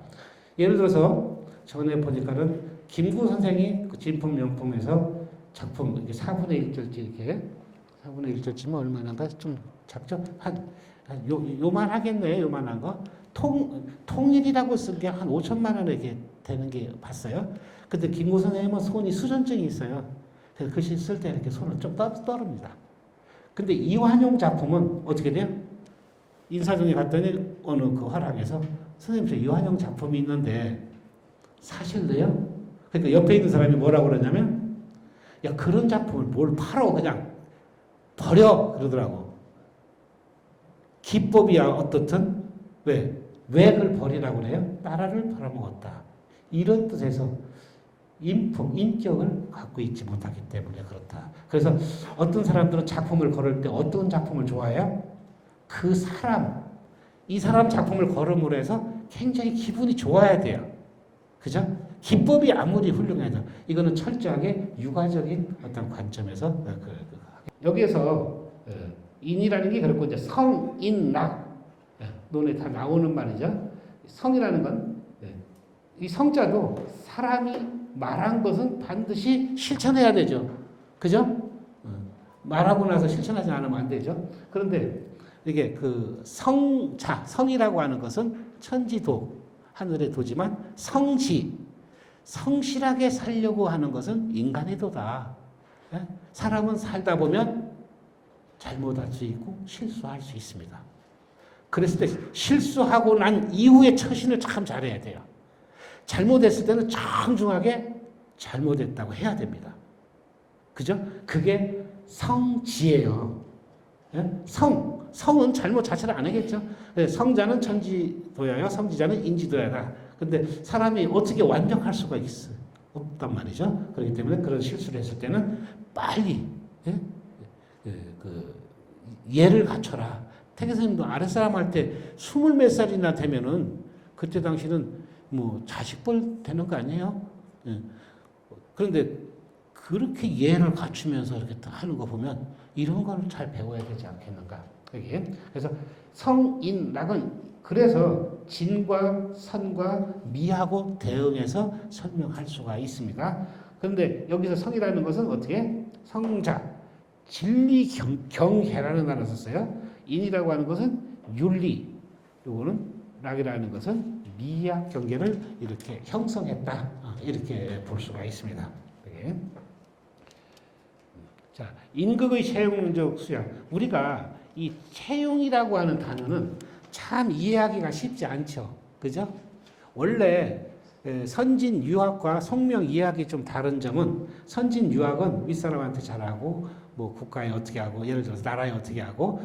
예를 들어서 전에 보니까는 김구 선생이 그 진품 명품에서 작품 이렇게 4분의 1절지 이렇게 4분의 1절지면 얼마나인가 좀 작죠? 요만하겠네. 요만한 거. 통일이라고 쓴 게 한 5천만 원 이렇게 되는 게 봤어요. 근데 김구 선생님은 손이 수전증이 있어요. 그래서 글씨 쓸 때 이렇게 손을 좀 떨립니다. 근데 이완용 작품은 어떻게 돼요? 인사동에 갔더니 어느 그 화랑에서 선생님 저 이완용 작품이 있는데 사실래요? 그러니까 옆에 있는 사람이 뭐라고 그러냐면 야 그런 작품을 뭘 팔어 그냥 버려 그러더라고. 기법이야 어떻든 왜 그걸 버리라고 그래요? 나라를 팔아먹었다. 이런 뜻에서 인격을 갖고 있지 못하기 때문에 그렇다. 그래서 어떤 사람들은 작품을 고를 때 어떤 작품을 좋아해요? 그 사람, 이 사람 작품을 걸음으로 해서 굉장히 기분이 좋아야 돼요. 그죠? 기법이 아무리 훌륭해도 이거는 철저하게 육아적인 어떤 관점에서 여기에서 인이라는 게 그렇고 이제 성인락 논에 다 나오는 말이죠. 성이라는 건 이 성자도 사람이 말한 것은 반드시 실천해야 되죠. 그죠? 말하고 나서 실천하지 않으면 안 되죠. 그런데 이게 그 성자, 성이라고 하는 것은 천지도, 하늘의 도지만 성지, 성실하게 살려고 하는 것은 인간의 도다. 사람은 살다 보면 잘못할 수 있고 실수할 수 있습니다. 그랬을 때 실수하고 난 이후에 처신을 참 잘해야 돼요. 잘못했을 때는 정중하게 잘못했다고 해야 됩니다. 그죠? 그게 성지예요. 성은 잘못 자체를 안 하겠죠. 성자는 천지도야요, 성지자는 인지도야다. 근데 사람이 어떻게 완벽할 수가 없단 말이죠. 그렇기 때문에 그런 실수를 했을 때는 빨리 예를 갖춰라. 태계 선생님도 아랫사람 할 때 20몇 살이나 되면은 그때 당시는 뭐 자식벌 되는 거 아니에요? 그런데 그렇게 예를 갖추면서 이렇게 하는 거 보면 이런 걸 잘 배워야 되지 않겠는가. 그래서 성인락은 그래서 진과 선과 미하고 대응해서 설명할 수가 있습니다. 그런데 여기서 성이라는 것은 어떻게? 성자, 진리 경혜라는 단어 썼어요. 인이라고 하는 것은 윤리, 요거는 락이라는 것은 미학 경계를 이렇게 형성했다. 이렇게 볼 수가 있습니다. 자, 인극의 채용적 수양. 우리가 이 채용이라고 하는 단어는 참 이해하기가 쉽지 않죠. 그죠? 원래 선진 유학과 성명 이해하기 좀 다른 점은 선진 유학은 윗사람한테 잘하고 뭐 국가에 어떻게 하고 예를 들어서 나라에 어떻게 하고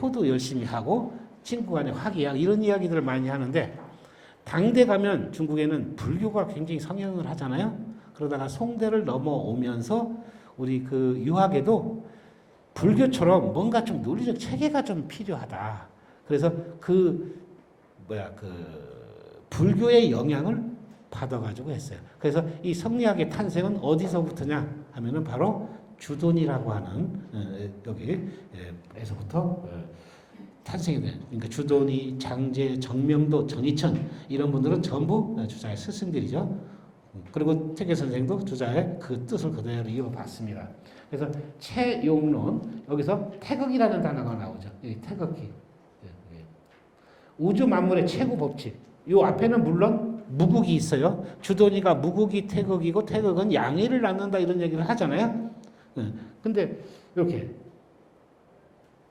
효도 열심히 하고 친구 간에 화기하고 이런 이야기들을 많이 하는데 당대 가면 중국에는 불교가 굉장히 성행을 하잖아요. 그러다가 송대를 넘어오면서 우리 그 유학에도 불교처럼 뭔가 좀 논리적 체계가 좀 필요하다. 그래서 불교의 영향을 받아가지고 했어요. 그래서 이 성리학의 탄생은 어디서부터냐 하면은 바로 주돈이라고 하는 여기에서부터 탄생이 돼요. 그러니까 주돈이, 장제, 정명도, 전이천 이런 분들은 전부 주자의 스승들이죠. 그리고 태계 선생도 주자의 그 뜻을 그대로 이어봤습니다. 그래서 채용론 여기서 태극이라는 단어가 나오죠. 이 태극기. 우주 만물의 최고 법칙. 이 앞에는 물론 무국이 있어요. 주돈이가 무국이 태극이고 태극은 양의를 낳는다 이런 얘기를 하잖아요. 근데 이렇게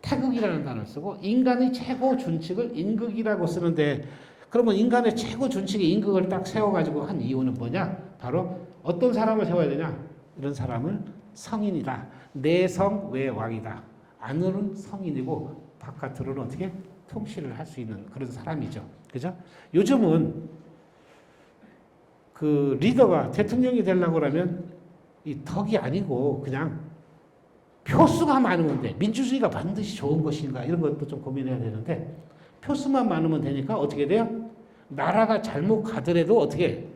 태극이라는 단어를 쓰고 인간의 최고 준칙을 인극이라고 쓰는데 그러면 인간의 최고 준칙의 인극을 딱 세워가지고 한 이유는 뭐냐? 바로 어떤 사람을 세워야 되냐? 이런 사람을 성인이다. 내 성 외 왕이다. 안으로는 성인이고 바깥으로는 어떻게 통치를 할 수 있는 그런 사람이죠. 그죠? 요즘은 그 리더가 대통령이 되려고 하면 이 덕이 아니고 그냥 표수가 많으면 돼. 민주주의가 반드시 좋은 것인가 이런 것도 좀 고민해야 되는데 표수만 많으면 되니까 어떻게 돼요? 나라가 잘못 가더라도 어떻게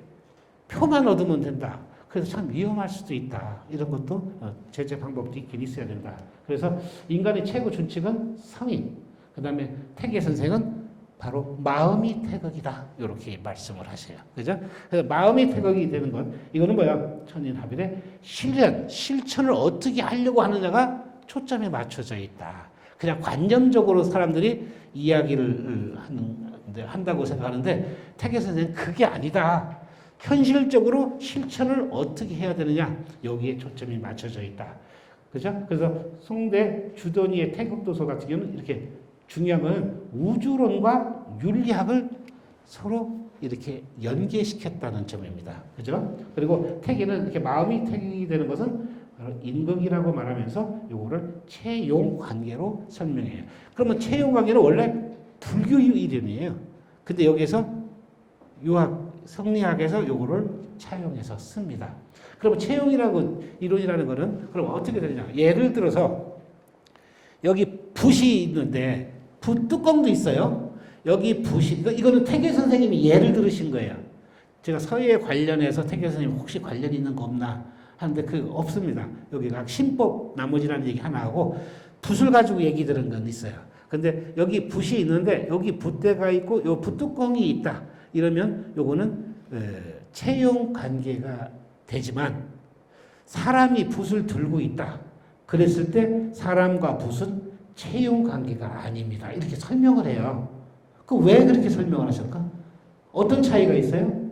표만 얻으면 된다. 그래서 참 위험할 수도 있다. 이런 것도 제재 방법도 있긴 있어야 된다. 그래서 인간의 최고 준칙은 성인. 그 다음에 태계 선생은 바로 마음이 태극이다. 이렇게 말씀을 하세요. 그죠? 그래서 마음이 태극이 되는 건 이거는 뭐야? 천인합일의 실천을 어떻게 하려고 하느냐가 초점에 맞춰져 있다. 그냥 관념적으로 사람들이 이야기를 한다고 생각하는데 태계 선생은 그게 아니다. 현실적으로 실천을 어떻게 해야 되느냐 여기에 초점이 맞춰져 있다. 그죠? 그래서 송대 주돈이의 태극도서 같은 경우는 이렇게 중요한 것은 우주론과 윤리학을 서로 이렇게 연계시켰다는 점입니다. 그죠? 그리고 태계는 이렇게 마음이 태극이 되는 것은 바로 인극이라고 말하면서 요거를 채용 관계로 설명해요. 그러면 채용 관계는 원래 불교의 이름이에요. 근데 여기서 유학, 성리학에서 요거를 차용해서 씁니다. 그러면 채용이라고 이론이라는 거는 그럼 어떻게 되느냐? 예를 들어서 여기 붓이 있는데 붓 뚜껑도 있어요. 여기 붓이, 이거는 태계 선생님이 예를 들으신 거예요. 제가 서예 관련해서 태계 선생님 혹시 관련 있는 거 없나 하는데 그 없습니다. 여기가 신법 나머지라는 얘기 하나 하고 붓을 가지고 얘기 들은 건 있어요. 근데 여기 붓이 있는데 여기 붓대가 있고 요 붓뚜껑이 있다. 이러면 요거는 채용 관계가 되지만 사람이 붓을 들고 있다. 그랬을 때 사람과 붓은 채용 관계가 아닙니다. 이렇게 설명을 해요. 그 왜 그렇게 설명을 하실까? 어떤 차이가 있어요?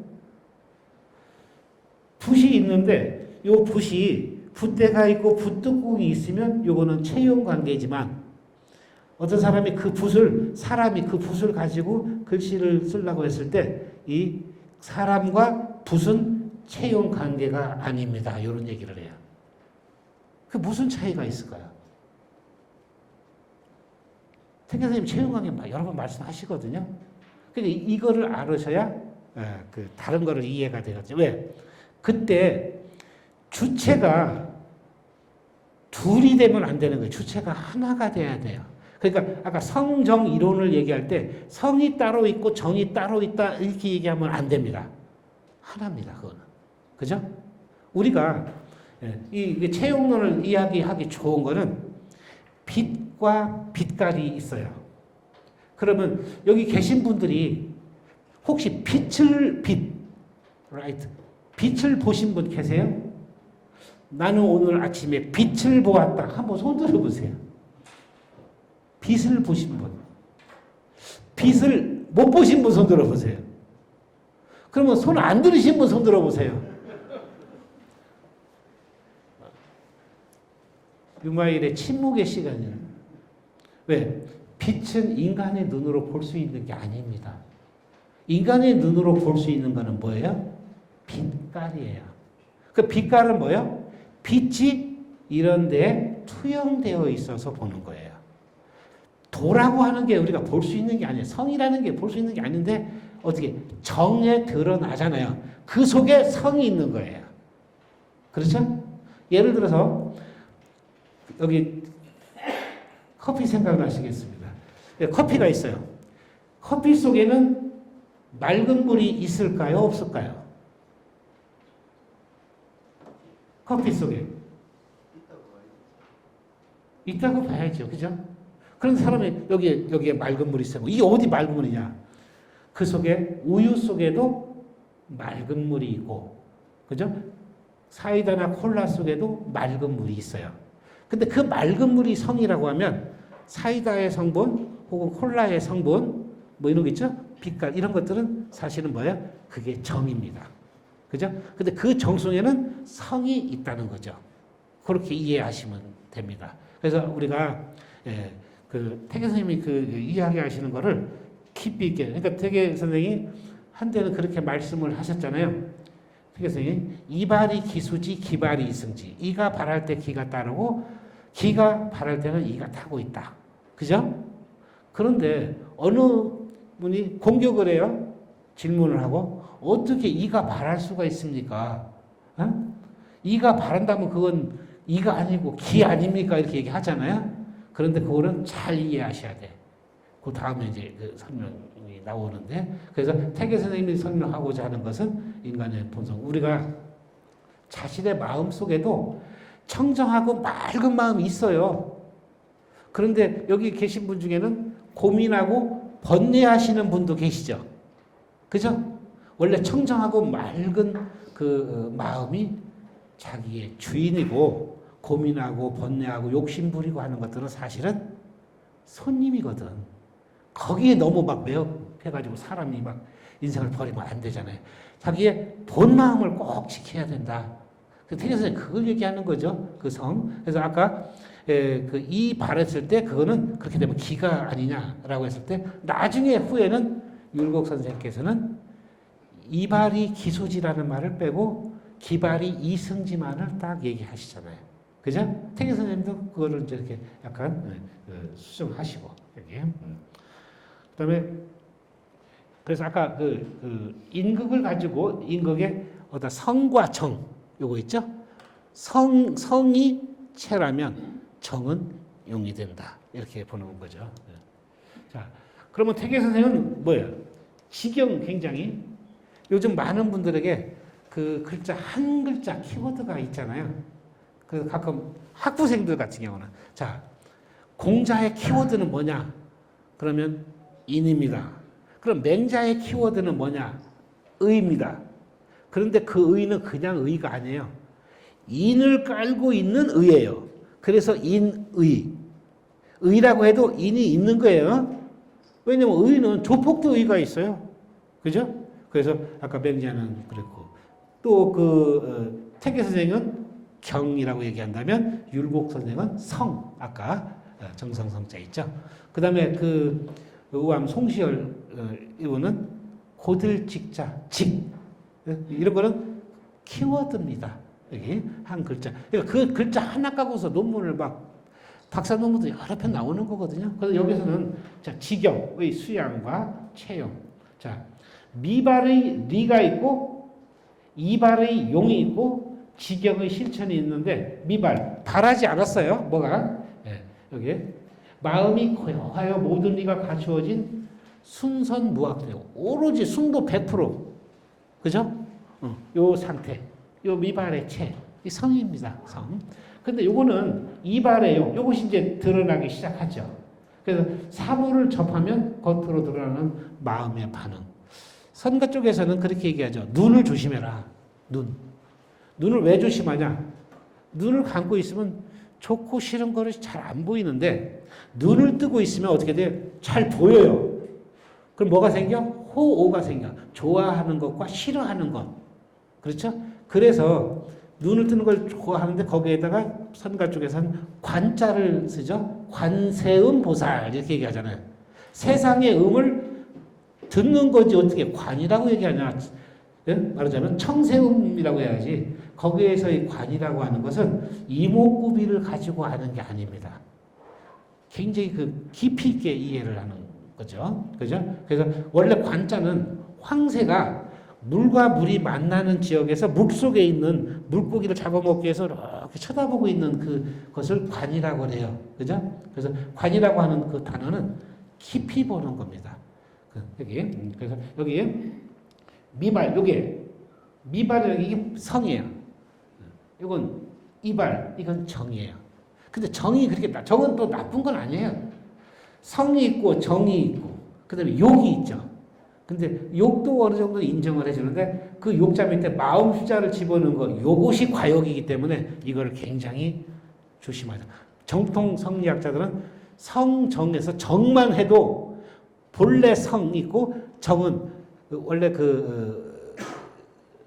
붓이 있는데 요 붓이 붓대가 있고 붓뚜껑이 있으면 요거는 채용 관계지만 어떤 사람이 사람이 그 붓을 가지고 글씨를 쓰려고 했을 때 이 사람과 붓은 채용 관계가 아닙니다. 이런 얘기를 해요. 그 무슨 차이가 있을까요? 태계 선생님 채용 관계 여러 번 말씀하시거든요. 근데 이거를 알으셔야 그 다른 거를 이해가 되거든요. 왜? 그때 주체가 둘이 되면 안 되는 거예요. 주체가 하나가 돼야 돼요. 그러니까 아까 성정 이론을 얘기할 때 성이 따로 있고 정이 따로 있다 이렇게 얘기하면 안 됩니다. 하나입니다. 그거는. 그죠? 우리가 이 채용론을 이야기하기 좋은 거는 빛과 빛깔이 있어요. 그러면 여기 계신 분들이 혹시 빛을 보신 분 계세요? 나는 오늘 아침에 빛을 보았다. 한번 손 들어보세요. 빛을 보신 분. 빛을 못 보신 분 손 들어보세요. 그러면 손 안 들으신 분 손 들어보세요. 유마일의 침묵의 시간이에요. 왜? 빛은 인간의 눈으로 볼 수 있는 게 아닙니다. 인간의 눈으로 볼 수 있는 거는 뭐예요? 빛깔이에요. 그 빛깔은 뭐예요? 빛이 이런 데에 투영되어 있어서 보는 거예요. 도라고 하는 게 우리가 볼 수 있는 게 아니에요. 성이라는 게 볼 수 있는 게 아닌데 어떻게 정에 드러나잖아요. 그 속에 성이 있는 거예요. 그렇죠? 예를 들어서 여기 커피 생각나시겠습니다. 커피가 있어요. 커피 속에는 맑은 물이 있을까요? 없을까요? 커피 속에 있다고 봐야죠. 그죠? 그런 사람이 여기에 맑은 물이 있어요. 이게 어디 맑은 물이냐? 그 속에 우유 속에도 맑은 물이 있고, 그죠? 사이다나 콜라 속에도 맑은 물이 있어요. 근데 그 맑은 물이 성이라고 하면 사이다의 성분 혹은 콜라의 성분 뭐 이런 거 있죠? 빛깔 이런 것들은 사실은 뭐야? 그게 정입니다. 그죠? 근데 그 정 속에는 성이 있다는 거죠. 그렇게 이해하시면 됩니다. 그래서 우리가 그 태계 선생님이 그 이야기하시는 거를 깊이 있게, 그러니까 태계 선생님이 한때는 그렇게 말씀을 하셨잖아요. 태계 선생님, 이발이 기수지 기발이 이승지. 이가 발할 때 기가 따르고 기가 발할 때는 이가 타고 있다. 그죠? 그런데 어느 분이 공격을 해요. 질문을 하고 어떻게 이가 발할 수가 있습니까? 어? 이가 바란다면 그건 이가 아니고 기 아닙니까? 이렇게 얘기하잖아요. 그런데 그거는 잘 이해하셔야 돼. 그 다음에 이제 그 설명이 나오는데, 그래서 태계 선생님이 설명하고자 하는 것은 인간의 본성. 우리가 자신의 마음 속에도 청정하고 맑은 마음이 있어요. 그런데 여기 계신 분 중에는 고민하고 번뇌하시는 분도 계시죠. 그죠? 원래 청정하고 맑은 그 마음이 자기의 주인이고, 고민하고 번뇌하고 욕심부리고 하는 것들은 사실은 손님이거든. 거기에 너무 막 매혹해가지고 사람이 막 인생을 버리면 안 되잖아요. 자기의 본 마음을 꼭 지켜야 된다. 태계 선생님 그걸 얘기하는 거죠. 그 성. 그래서 아까 그 이 발했을 때 그거는 그렇게 되면 기가 아니냐라고 했을 때 나중에 후에는 율곡 선생님께서는 이발이 기소지라는 말을 빼고 기발이 이승지만을 딱 얘기하시잖아요. 그죠? 태계 선생님도 그거를 이제 이렇게 약간 수정하시고 여기. 그다음에 그래서 아까 그 인극을 가지고 인극의 어떤 성과 정 요거 있죠? 성이 체라면 정은 용이 된다 이렇게 보는 거죠. 자, 그러면 태계 선생은 뭐예요? 지경 굉장히 요즘 많은 분들에게 그 글자 한 글자 키워드가 있잖아요. 그 가끔 학부생들 같은 경우는 자, 공자의 키워드는 뭐냐? 그러면 인입니다. 그럼 맹자의 키워드는 뭐냐? 의입니다. 그런데 그 의는 그냥 의가 아니에요. 인을 깔고 있는 의예요. 그래서 인의. 의라고 해도 인이 있는 거예요. 왜냐면 의는 조폭도 의가 있어요. 그죠? 그래서 아까 맹자는 그랬고 또 그 태계 선생은 경이라고 얘기한다면 율곡 선생은 성 아까 정성성자 있죠. 그 다음에 그 우암 송시열 이분은 고들직자 직 이런 거는 키워드입니다. 여기 한 글자. 그러니까 그 글자 하나 갖고서 논문을 막 박사 논문도 여러 편 나오는 거거든요. 그래서 여기서는 자 지경의 수양과 체형. 자 미발의 리가 있고 이발의 용이 있고 지경의 실천이 있는데 미발 발하지 않았어요. 뭐가? 네, 여기 마음이 고요하여 모든 리가 갖추어진 순선무학돼요. 오로지 순도 100%. 그죠? 요 상태. 요 미발의 체. 이 성입니다. 성. 근데 요거는 이발의 용. 요것이 이제 드러나기 시작하죠. 그래서 사물을 접하면 겉으로 드러나는 마음의 반응. 선가 쪽에서는 그렇게 얘기하죠. 눈을 조심해라. 눈을 왜 조심하냐? 눈을 감고 있으면 좋고 싫은 거를 잘 안 보이는데 눈을 뜨고 있으면 어떻게 돼? 잘 보여요. 그럼 뭐가 생겨? 호오가 생겨. 좋아하는 것과 싫어하는 것. 그렇죠? 그래서 눈을 뜨는 걸 좋아하는데 거기에다가 선가 쪽에서는 관자를 쓰죠. 관세음 보살 이렇게 얘기하잖아요. 세상의 음을 듣는 거지 어떻게 관이라고 얘기하냐. 예? 말하자면 청세음이라고 해야지. 거기에서의 관이라고 하는 것은 이목구비를 가지고 하는 게 아닙니다. 굉장히 그 깊이 있게 이해를 하는 거죠. 그죠? 그래서 원래 관자는 황새가 물과 물이 만나는 지역에서 물 속에 있는 물고기를 잡아먹기 위해서 이렇게 쳐다보고 있는 그것을 관이라고 해요. 그죠? 그래서 관이라고 하는 그 단어는 깊이 보는 겁니다. 여기. 그래서 여기 미발, 요게 미발은 이게 성이에요. 이건 이발, 이건 정이에요. 근데 정이 그렇게 정은 또 나쁜 건 아니에요. 성이 있고 정이 있고 그다음에 욕이 있죠. 근데 욕도 어느 정도 인정을 해주는데 그 욕자 밑에 마음 숫자를 집어넣은 거 요것이 과욕이기 때문에 이걸 굉장히 조심하자. 정통 성리학자들은 성정에서 정만 해도 본래 성이 있고 정은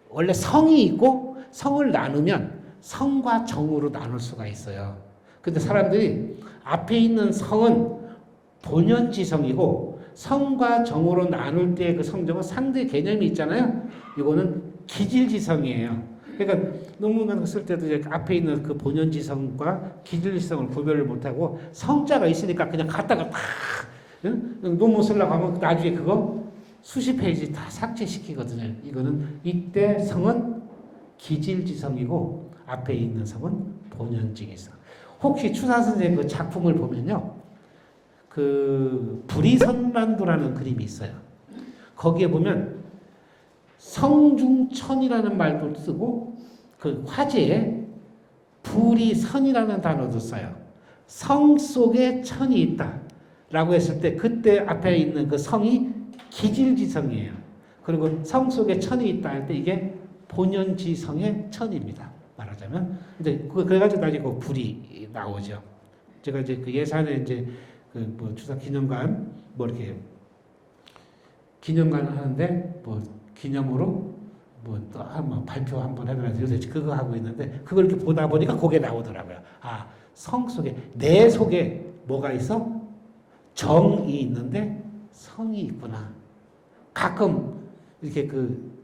원래 성이 있고 성을 나누면 성과 정으로 나눌 수가 있어요. 근데 사람들이 앞에 있는 성은 본연지성이고 성과 정으로 나눌 때 그 성정은 상대 개념이 있잖아요. 이거는 기질지성이에요. 그러니까 논문 같은 거 쓸 때도 이제 앞에 있는 그 본연지성과 기질지성을 구별을 못하고 성자가 있으니까 그냥 갖다가 팍 논문 쓰려고 하면 나중에 그거 수십 페이지 다 삭제시키거든요. 이거는 이때 성은 기질지성이고 앞에 있는 성은 본연지성. 혹시 추사 선생님 그 작품을 보면요. 그 불이선란도라는 그림이 있어요. 거기에 보면 성중천이라는 말도 쓰고 그 화제에 불이선이라는 단어도 써요. 성 속에 천이 있다라고 했을 때 그때 앞에 있는 그 성이 기질지성이에요. 그리고 성 속에 천이 있다 할 때 이게 본연지성의 천입니다. 말하자면 이제 그래가지고 나중에 그 불이 나오죠. 제가 이제 그 예산에 이제 그 뭐 추사 기념관 뭐 이렇게 기념관 하는데 뭐 기념으로 뭐 또 한번 발표 한번 해달라서 요새 그거 하고 있는데 그걸 이렇게 보다 보니까 그게 나오더라고요. 아, 성 속에 내 속에 뭐가 있어? 정이 있는데 성이 있구나. 가끔 이렇게 그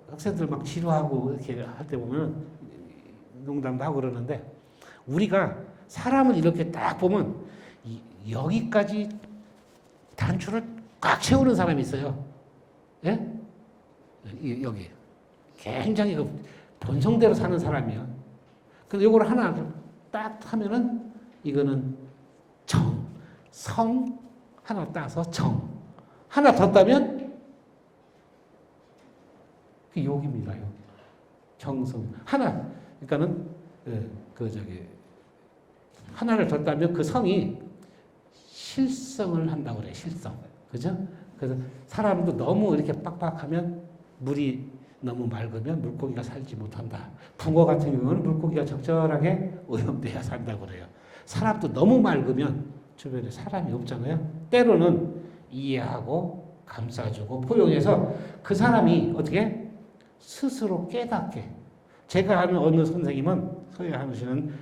학생들 막 지루하고 이렇게 할 때 보면 농담도 하고 그러는데 우리가 사람을 이렇게 딱 보면 여기까지 단추를 꽉 채우는 사람이 있어요. 예? 여기. 굉장히 그 본성대로 사는 사람이야. 근데 이걸 하나 딱 하면은 이거는 정, 성, 하나 따서 정. 하나 더 따면 그 욕입니다. 욕. 정성. 하나. 그러니까는 하나를 더 따면 그 성이 실성을 한다고 그래. 실성. 그죠? 그래서 사람도 너무 이렇게 빡빡하면 물이 너무 맑으면 물고기가 살지 못한다. 붕어 같은 경우는 물고기가 적절하게 오염돼야 산다고 그래요. 사람도 너무 맑으면 주변에 사람이 없잖아요. 때로는 이해하고 감싸주고 포용해서 그 사람이 어떻게 스스로 깨닫게. 제가 아는 어느 선생님은 서예한 씨는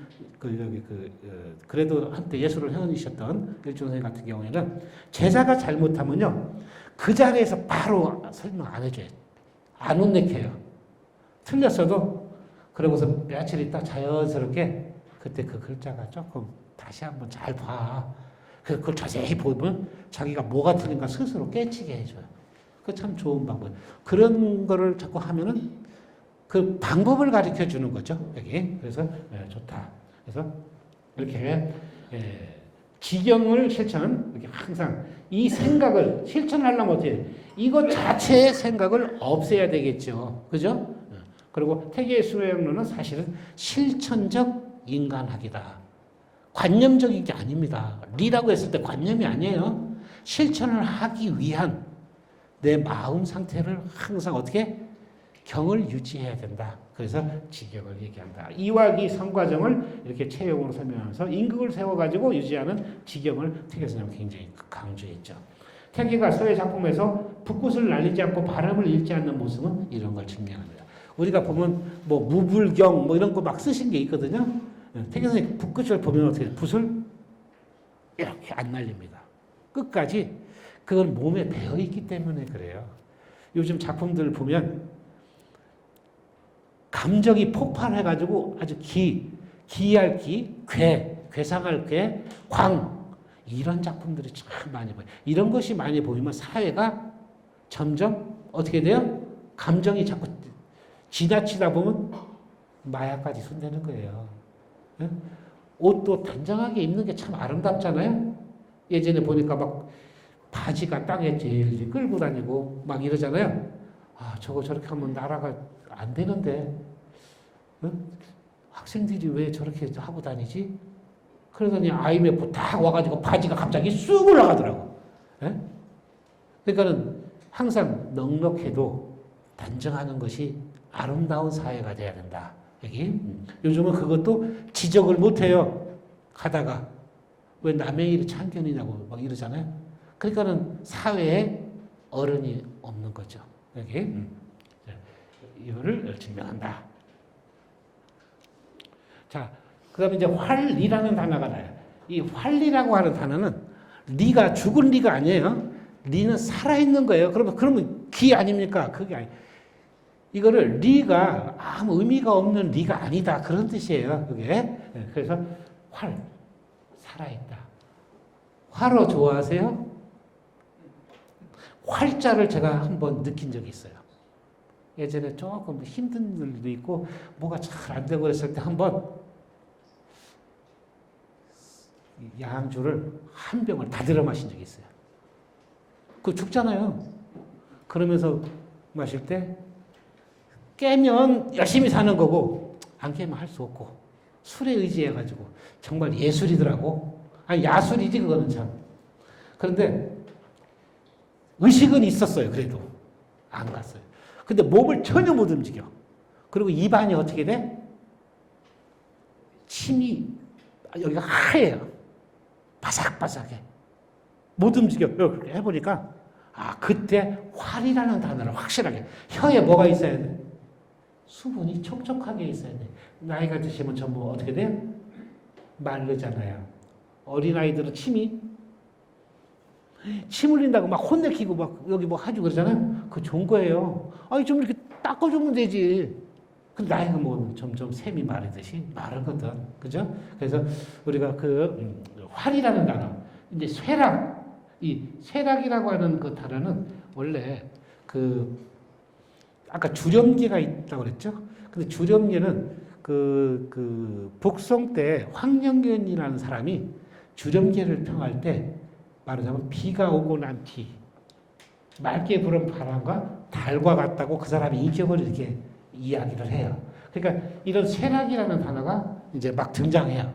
그래도 한때 예술을 해오셨던 일종 선생님 같은 경우에는 제자가 잘못하면요 그 자리에서 바로 설명 안 해줘요. 안 혼내켜요. 틀렸어도 그러고서 며칠 있다 자연스럽게 그때 그 글자가 조금 다시 한번 잘 봐. 그걸 자세히 보면 자기가 뭐가 틀린가 스스로 깨치게 해줘요. 그 참 좋은 방법. 그런 거를 자꾸 하면은 그 방법을 가르쳐 주는 거죠. 여기. 그래서 좋다. 그래서 이렇게 지경을 실천. 이렇게 항상 이 생각을 실천하려면 어떻게 해요? 이것 자체의 생각을 없애야 되겠죠. 그죠? 그리고 태계의 수행론은 사실은 실천적 인간학이다. 관념적인 게 아닙니다. 리라고 했을 때 관념이 아니에요. 실천을 하기 위한 내 마음 상태를 항상 어떻게? 경을 유지해야 된다. 그래서 지경을 얘기한다. 이화기 성과정을 이렇게 체형으로 설명하면서 임극을 세워가지고 유지하는 지경을 태계선생님은 굉장히 강조했죠. 태계가 서예 작품에서 붓굿을 날리지 않고 발음을 읽지 않는 모습은 이런 걸 증명합니다. 우리가 보면 뭐 무불경 뭐 이런 거 막 쓰신 게 있거든요. 태계선생님 붓굿을 보면 어떻게 붓을 이렇게 안 날립니다. 끝까지 그건 몸에 배어 있기 때문에 그래요. 요즘 작품들 보면 감정이 폭발해가지고 아주 기할 기, 괴상할 괴, 광 이런 작품들이 참 많이 보여요. 이런 것이 많이 보이면 사회가 점점 어떻게 돼요? 감정이 자꾸 지나치다 보면 마약까지 손대는 거예요. 옷도 단정하게 입는 게 참 아름답잖아요. 예전에 보니까 막 바지가 땅에 제일 끌고 다니고 막 이러잖아요. 아, 저거 저렇게 하면 나라가 안 되는데 학생들이 왜 저렇게 하고 다니지? 그러더니 IMF 딱 와가지고 바지가 갑자기 쑥 올라가더라고. 그러니까는 항상 넉넉해도 단정하는 것이 아름다운 사회가 돼야 된다. 여기 요즘은 그것도 지적을 못해요. 가다가 왜 남의 일이 참견이냐고 막 이러잖아요. 그러니까는 사회에 어른이 없는 거죠. 여기 이거를 증명한다. 자, 그 다음에 이제 활리라는 단어가 나요. 이 활리라고 하는 단어는 리가 죽은 리가 아니에요. 리는 살아있는 거예요. 그러면 기 아닙니까? 그게 아니. 이거를 리가 아무 의미가 없는 리가 아니다. 그런 뜻이에요. 그게. 그래서 활, 살아있다. 화로 좋아하세요? 활자를 제가 한번 느낀 적이 있어요. 예전에 조금 힘든 일도 있고 뭐가 잘 안 되고 그랬을 때 한번 양주를 한 병을 다 들어 마신 적이 있어요. 그거 죽잖아요. 그러면서 마실 때 깨면 열심히 사는 거고 안 깨면 할 수 없고 술에 의지해가지고 정말 예술이더라고. 아니 야술이지 그거는 참. 그런데 의식은 있었어요. 그래도 안 갔어요. 근데 몸을 전혀 못 움직여. 그리고 입안이 어떻게 돼? 침이 여기가 하얘요. 바삭바삭해. 못 움직여. 이렇게 해보니까 아 그때 활이라는 단어를 확실하게 혀에 뭐가 있어야 돼? 수분이 촉촉하게 있어야 돼. 나이가 드시면 전부 어떻게 돼요? 마르잖아요. 어린아이들은 침 흘린다고 막 혼내키고 막 여기 뭐 하죠 그러잖아요. 그거 좋은 거예요. 아니 좀 이렇게 닦아주면 되지. 근데 나이가 뭐 점점 샘이 마르듯이 마르거든. 그죠? 그래서 우리가 그 활이라는 단어, 이제 이 쇠락이라고 하는 그 단어는 원래 아까 주렴계가 있다고 그랬죠? 근데 주렴계는 북송 때 황영견이라는 사람이 주렴계를 평할 때 말하자면 비가 오고 난 뒤 맑게 부는 바람과 달과 같다고 그 사람의 인격을 이렇게 이야기를 해요. 그러니까 이런 쇠락이라는 단어가 이제 막 등장해요.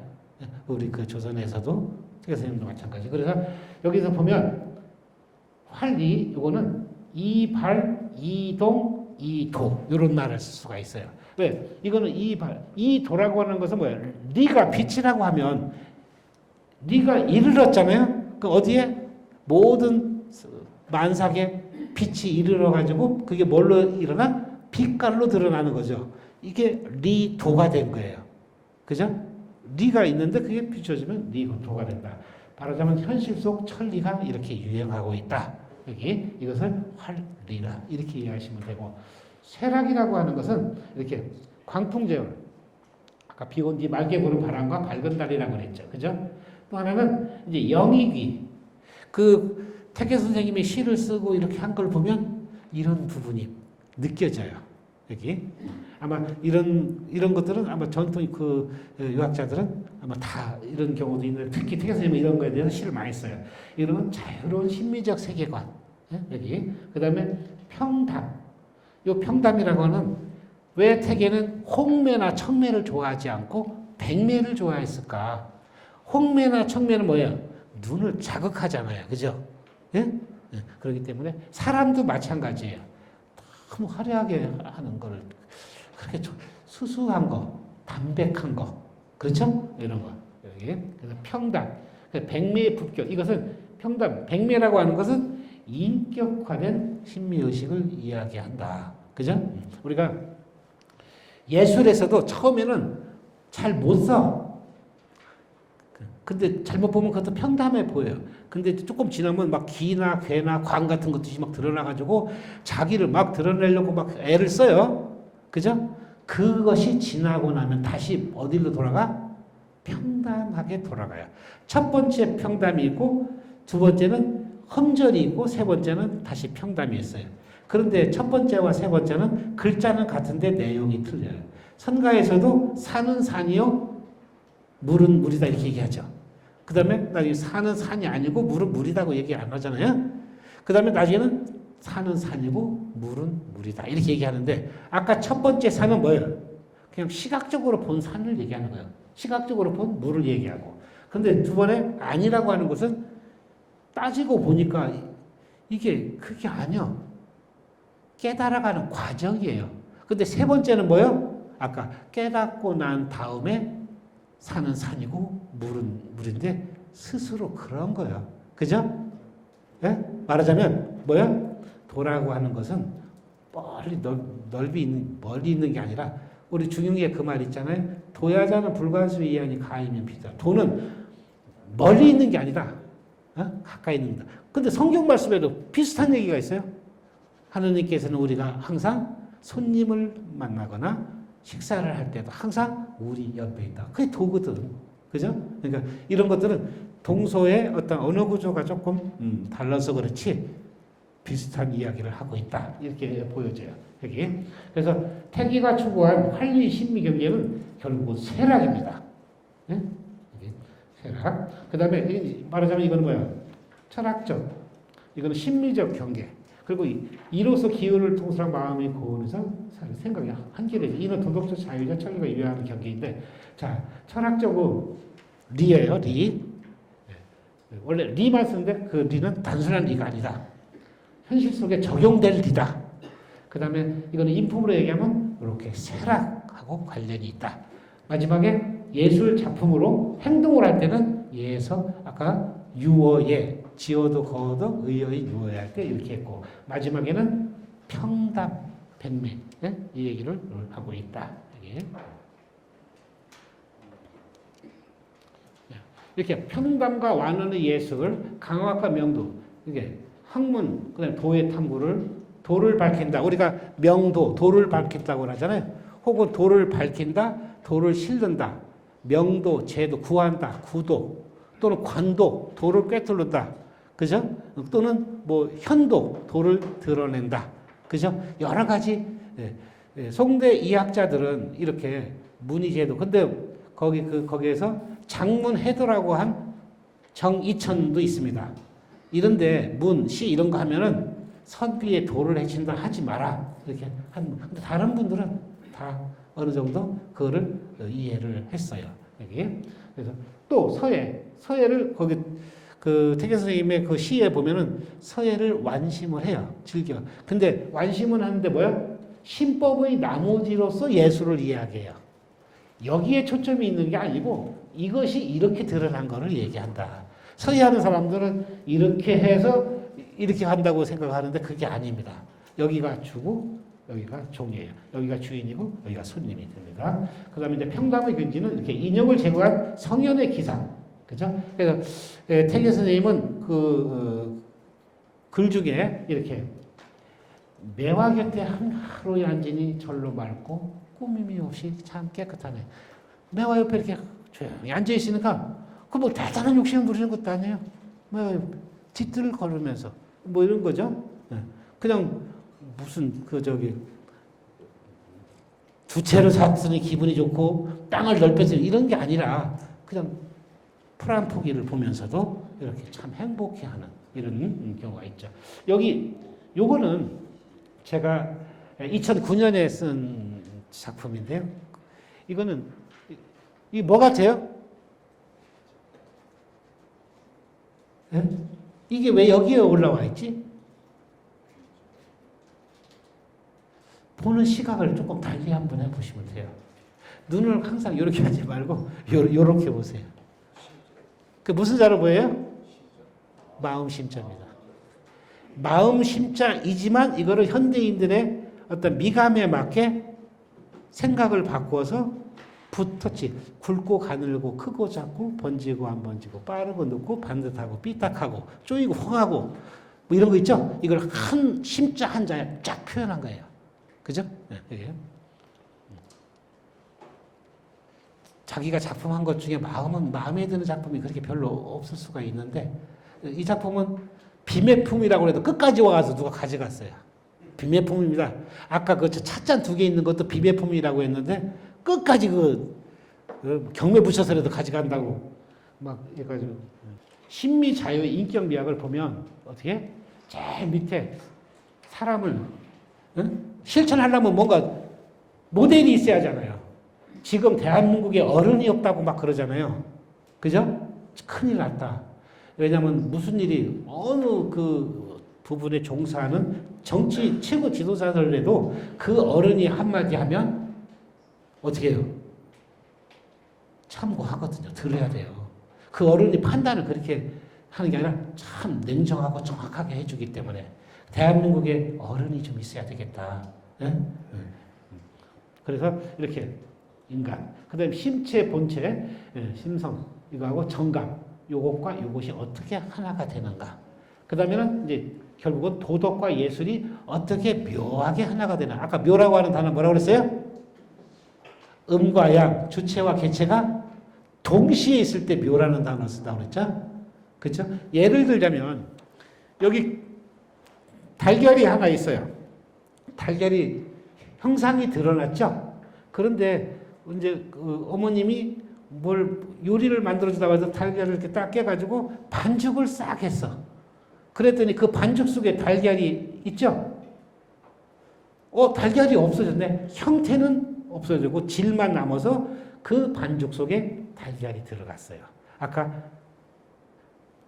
우리 그 조선에서도 선생님도 마찬가지. 그래서 여기서 보면 활리 이거는 이발, 이동, 이도 이런 말을 쓸 수가 있어요. 왜? 이거는 이도라고 하는 것은 뭐예요? 리가 빛이라고 하면 리가 이르렀잖아요. 그 어디에 모든 만삭에 빛이 이르러 가지고 그게 뭘로 일어나? 빛깔로 드러나는 거죠. 이게 리도가 된 거예요. 그죠? 리가 있는데 그게 비춰지면 리도가 된다. 말하자면 현실 속 천리가 이렇게 유행하고 있다. 여기 이것을 활리라 이렇게 이해하시면 되고, 쇠락이라고 하는 것은 이렇게 광풍제열, 아까 비 온 뒤 맑게 부는 바람과 밝은 달이라고 그랬죠. 그죠? 또 하나는 이제 영익이, 그 태계 선생님이 시를 쓰고 이렇게 한 걸 보면 이런 부분이 느껴져요. 여기 아마 이런 것들은 아마 전통 그 유학자들은 아마 다 이런 경우도 있는데, 특히 태계 선생님은 이런 거에 대해서 시를 많이 써요. 이런 자유로운 심미적 세계관, 여기 그다음에 평담. 이 평담이라고 하는, 왜 태계는 홍매나 청매를 좋아하지 않고 백매를 좋아했을까? 홍매나 청매는 뭐예요? 눈을 자극하잖아요. 그죠? 예? 예. 그렇기 때문에 사람도 마찬가지예요. 너무 화려하게 하는 거를, 그렇게 수수한 거, 담백한 거, 그렇죠? 이런 거. 여기. 그래서 평담. 백매의 품격. 이것은 평담. 백매라고 하는 것은 인격화된 심미의식을 이야기한다. 그죠? 우리가 예술에서도 처음에는 잘 못 써. 근데 잘못 보면 그것도 평담해 보여요. 근데 조금 지나면 막 기나 괴나 광 같은 것들이 막 드러나가지고 자기를 막 드러내려고 막 애를 써요. 그죠? 그것이 지나고 나면 다시 어디로 돌아가? 평담하게 돌아가요. 첫 번째 평담이 있고, 두 번째는 험절이 있고, 세 번째는 다시 평담이 있어요. 그런데 첫 번째와 세 번째는 글자는 같은데 내용이 틀려요. 선가에서도 산은 산이요, 물은 물이다 이렇게 얘기하죠. 그 다음에 나중에 산은 산이 아니고 물은 물이다고 얘기 안 하잖아요. 그 다음에 나중에는 산은 산이고 물은 물이다 이렇게 얘기하는데, 아까 첫 번째 산은 뭐예요? 그냥 시각적으로 본 산을 얘기하는 거예요. 시각적으로 본 물을 얘기하고. 근데 두 번에 아니라고 하는 것은 따지고 보니까 이게 그게 아니요. 깨달아가는 과정이에요. 근데 세 번째는 뭐예요? 아까 깨닫고 난 다음에 산은 산이고 물은 물인데 스스로 그런 거예요. 그죠? 예? 말하자면 뭐야? 도라고 하는 것은 멀리 있는 게 아니라, 우리 중용의 그 말 있잖아요. 도야자는 불가수 이하니 가이면 비다. 도는 멀리 있는 게 아니다. 가까이 있는 거다. 근데 성경 말씀에도 비슷한 얘기가 있어요. 하느님께서는 우리가 항상 손님을 만나거나 식사를 할 때도 항상 우리 옆에 있다. 그게 도거든. 그죠? 그러니까 이런 것들은 동서의 어떤 언어 구조가 조금 달라서 그렇지 비슷한 이야기를 하고 있다. 이렇게 보여져요. 여기. 그래서 태기가 추구한 활리 심미 경계는 결국은 쇠락입니다. 네? 쇠락. 그 다음에 말하자면 이건 뭐야? 철학적. 이거는 심리적 경계. 그리고 이로써 기운을 통솔한 마음의 고온에서 생각이 한결에 이는 도덕적 자유자 천리가 이외하는 경계인데, 자, 철학적으로 리예요, 리. 원래 리만 쓰는데 그 리는 단순한 리가 아니다. 현실 속에 적용될 리다. 그 다음에 이거는 인품으로 얘기하면 이렇게 쇠락하고 관련이 있다. 마지막에 예술 작품으로 행동을 할 때는 예에서 아까 유어예, 지어도 거어도 의어의 유어야 할 때 이렇게 했고, 마지막에는 평담, 백매, 이 얘기를 하고 있다. 이렇게 평담과 완언의 예술을 강화과 명도, 이게 학문, 그다음에 도의 탐구를, 도를 밝힌다. 우리가 명도, 도를 밝힌다고 하잖아요. 혹은 도를 밝힌다, 도를 실른다. 명도, 제도, 구한다, 구도, 또는 관도, 도를 꿰뚫는다. 그죠? 또는 뭐 현도, 도를 드러낸다. 그죠? 여러 가지. 송대 이학자들은 이렇게 문의제도. 근데 거기에서 장문해도라고 한 정이천도 있습니다. 이런데 문, 시 이런 거 하면은 선 위에 돌을 해친다 하지 마라. 이렇게 근데 다른 분들은 다 어느 정도 그거를 이해를 했어요. 여기. 그래서 또 서예를 거기 그 태계 선생님의 그 시에 보면은 서예를 완심을 해요. 즐겨. 근데 완심은 하는데 뭐야? 신법의 나머지로서 예술을 이야기해요. 여기에 초점이 있는 게 아니고 이것이 이렇게 드러난 거를 얘기한다. 서예하는 사람들은 이렇게 해서 이렇게 한다고 생각하는데 그게 아닙니다. 여기가 주고 여기가 종이에요. 여기가 주인이고 여기가 손님이 됩니다. 그 다음에 이제 평담의 근지는 이렇게 인형을 제거한 성현의 기상. 그죠? 그래서 태계 선생님은 글 중에 이렇게 매화 곁에 하루에 앉으니 절로 맑고 꾸밈이 없이 참 깨끗하네. 매화 옆에 이렇게 조용히 앉아 있으니까 그 뭐 대단한 욕심을 부리는 것도 아니에요. 뭐 뒷뜰을 걸으면서 뭐 이런 거죠. 그냥 무슨 두 채를 샀으니 기분이 좋고 땅을 넓혔으니 이런 게 아니라 그냥 풀한 포기를 보면서도 이렇게 참 행복해하는 이런 경우가 있죠. 요거는 제가 2009년에 쓴 작품인데요. 이거는 이 뭐 같아요? 네? 이게 왜 여기에 올라와 있지? 보는 시각을 조금 달리 한번 해보시면 돼요. 눈을 항상 이렇게 하지 말고 요렇게 보세요. 그 무슨 자로 보여요? 마음 심자입니다. 마음 심자이지만 이거를 현대인들의 어떤 미감에 맞게 생각을 바꾸어서 붓터치, 굵고 가늘고 크고 작고 번지고 안 번지고 빠르고 늦고 반듯하고 삐딱하고 쪼이고 황하고 뭐 이런 거 있죠? 이걸 한 심자 한자에 쫙 표현한 거예요. 그죠? 네, 자기가 작품한 것 중에 마음에 드는 작품이 그렇게 별로 없을 수가 있는데 이 작품은 비매품이라고 해도 끝까지 와서 누가 가져갔어요. 비매품입니다. 아까 그 찻잔 2개 있는 것도 비매품이라고 했는데 끝까지 경매 붙여서라도 가져간다고 막 해가지고 신미자유의 인격미학을 보면 어떻게 제일 밑에 사람을 실천하려면 뭔가 모델이 있어야 하잖아요. 지금 대한민국에 어른이 없다고 막 그러잖아요. 그죠? 큰일 났다. 왜냐하면 무슨 일이 어느 그 부분에 종사하는 정치 최고 지도자들에도 그 어른이 한마디 하면 어떻게 해요? 참고하거든요. 들어야 돼요. 그 어른이 판단을 그렇게 하는 게 아니라 참 냉정하고 정확하게 해주기 때문에 대한민국에 어른이 좀 있어야 되겠다. 네? 그래서 이렇게 인간, 그 다음에 심체, 본체, 심성, 이거하고 정감, 요것과 요것이 어떻게 하나가 되는가. 그 다음에는 이제 결국은 도덕과 예술이 어떻게 묘하게 하나가 되나. 아까 묘라고 하는 단어 뭐라고 그랬어요? 음과 양, 주체와 개체가 동시에 있을 때 묘라는 단어를 쓴다고 그랬죠? 그렇죠? 예를 들자면 여기 달걀이 하나 있어요. 달걀이 형상이 드러났죠? 그런데 이제 그 어머님이 뭘 요리를 만들어주다가 해서 달걀을 이렇게 딱 깨가지고 반죽을 싹 했어. 그랬더니 그 반죽 속에 달걀이 있죠? 달걀이 없어졌네. 형태는 없어지고 질만 남아서 그 반죽 속에 달걀이 들어갔어요. 아까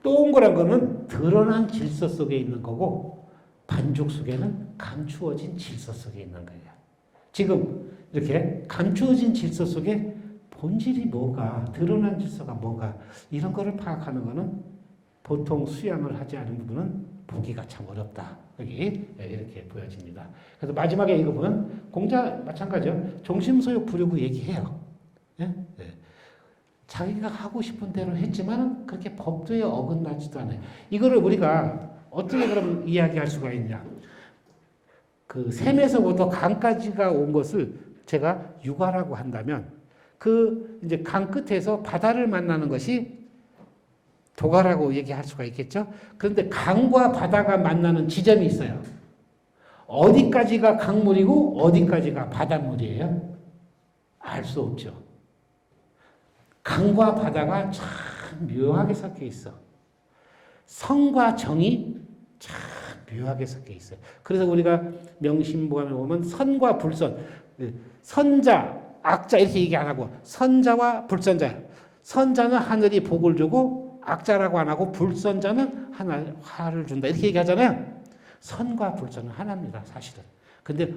동그란 거는 드러난 질서 속에 있는 거고 반죽 속에는 감추어진 질서 속에 있는 거예요. 지금 이렇게 감추어진 질서 속에 본질이 뭐가, 드러난 질서가 뭐가, 이런 거를 파악하는 거는 보통 수양을 하지 않은 부분은 보기가 참 어렵다. 여기 이렇게 보여집니다. 그래서 마지막에 이거 보면 공자 마찬가지죠. 종심소욕 부려고 얘기해요. 예? 네. 자기가 하고 싶은 대로 했지만 그렇게 법도에 어긋나지도 않아요. 이거를 우리가 어떻게 그럼 이야기할 수가 있냐. 그 샘에서부터 강까지가 온 것을 제가 육아라고 한다면 그 이제 강 끝에서 바다를 만나는 것이 도가라고 얘기할 수가 있겠죠. 그런데 강과 바다가 만나는 지점이 있어요. 어디까지가 강물이고 어디까지가 바닷물이에요? 알 수 없죠. 강과 바다가 참 묘하게 섞여 있어. 성과 정이 참 묘하게 섞여 있어요. 그래서 우리가 명심보감에 보면 선과 불선, 선자, 악자 이렇게 얘기 안 하고 선자와 불선자. 선자는 하늘이 복을 주고 악자라고 안 하고 불선자는 하늘 화를 준다 이렇게 얘기하잖아요. 선과 불선은 하나입니다, 사실은. 근데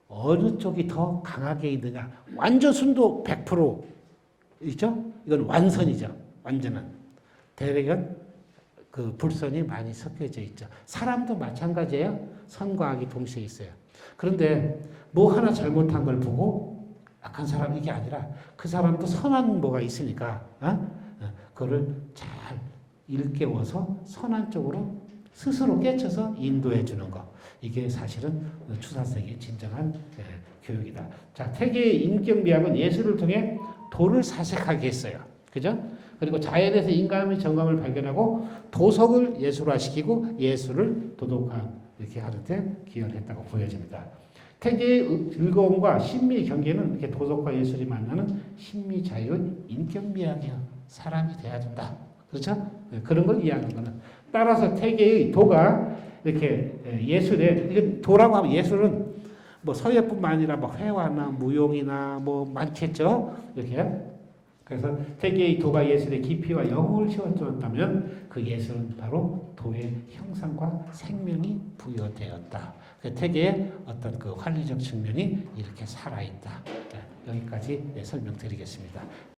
어느 쪽이 더 강하게 있느냐? 완전 순도 100% 있죠? 이건 완선이죠. 완전한. 대략은 그 불선이 많이 섞여져 있죠. 사람도 마찬가지예요. 선과 악이 동시에 있어요. 그런데 뭐 하나 잘못한 걸 보고 악한 사람 이게 아니라 그 사람도 선한 뭐가 있으니까 그거를 잘 일깨워서 선한 쪽으로 스스로 깨쳐서 인도해 주는 거. 이게 사실은 추사색의 진정한 교육이다. 자, 태계의 인격미학은 예술을 통해 도를 사색하게 했어요. 그죠? 그리고 자연에서 인간의 정감을 발견하고 도석을 예술화시키고 예술을 도덕화 이렇게 하는데 기여를 했다고 보여집니다. 태계의 즐거움과 신미 경계는 이렇게 도덕과 예술이 만나는 신미 자유의 인격미학이야. 사람이 돼야 된다. 그렇죠? 그런 걸 이해하는 거는. 따라서 태계의 도가 이렇게 예술에, 도라고 하면 예술은 뭐 서예뿐만 아니라 뭐 회화나 무용이나 뭐 많겠죠? 이렇게. 그래서 태계의 도가 예술의 깊이와 영혼을 채워주었다면 그 예술은 바로 도의 형상과 생명이 부여되었다. 그 태계의 어떤 그 활리적 측면이 이렇게 살아있다. 여기까지 설명드리겠습니다.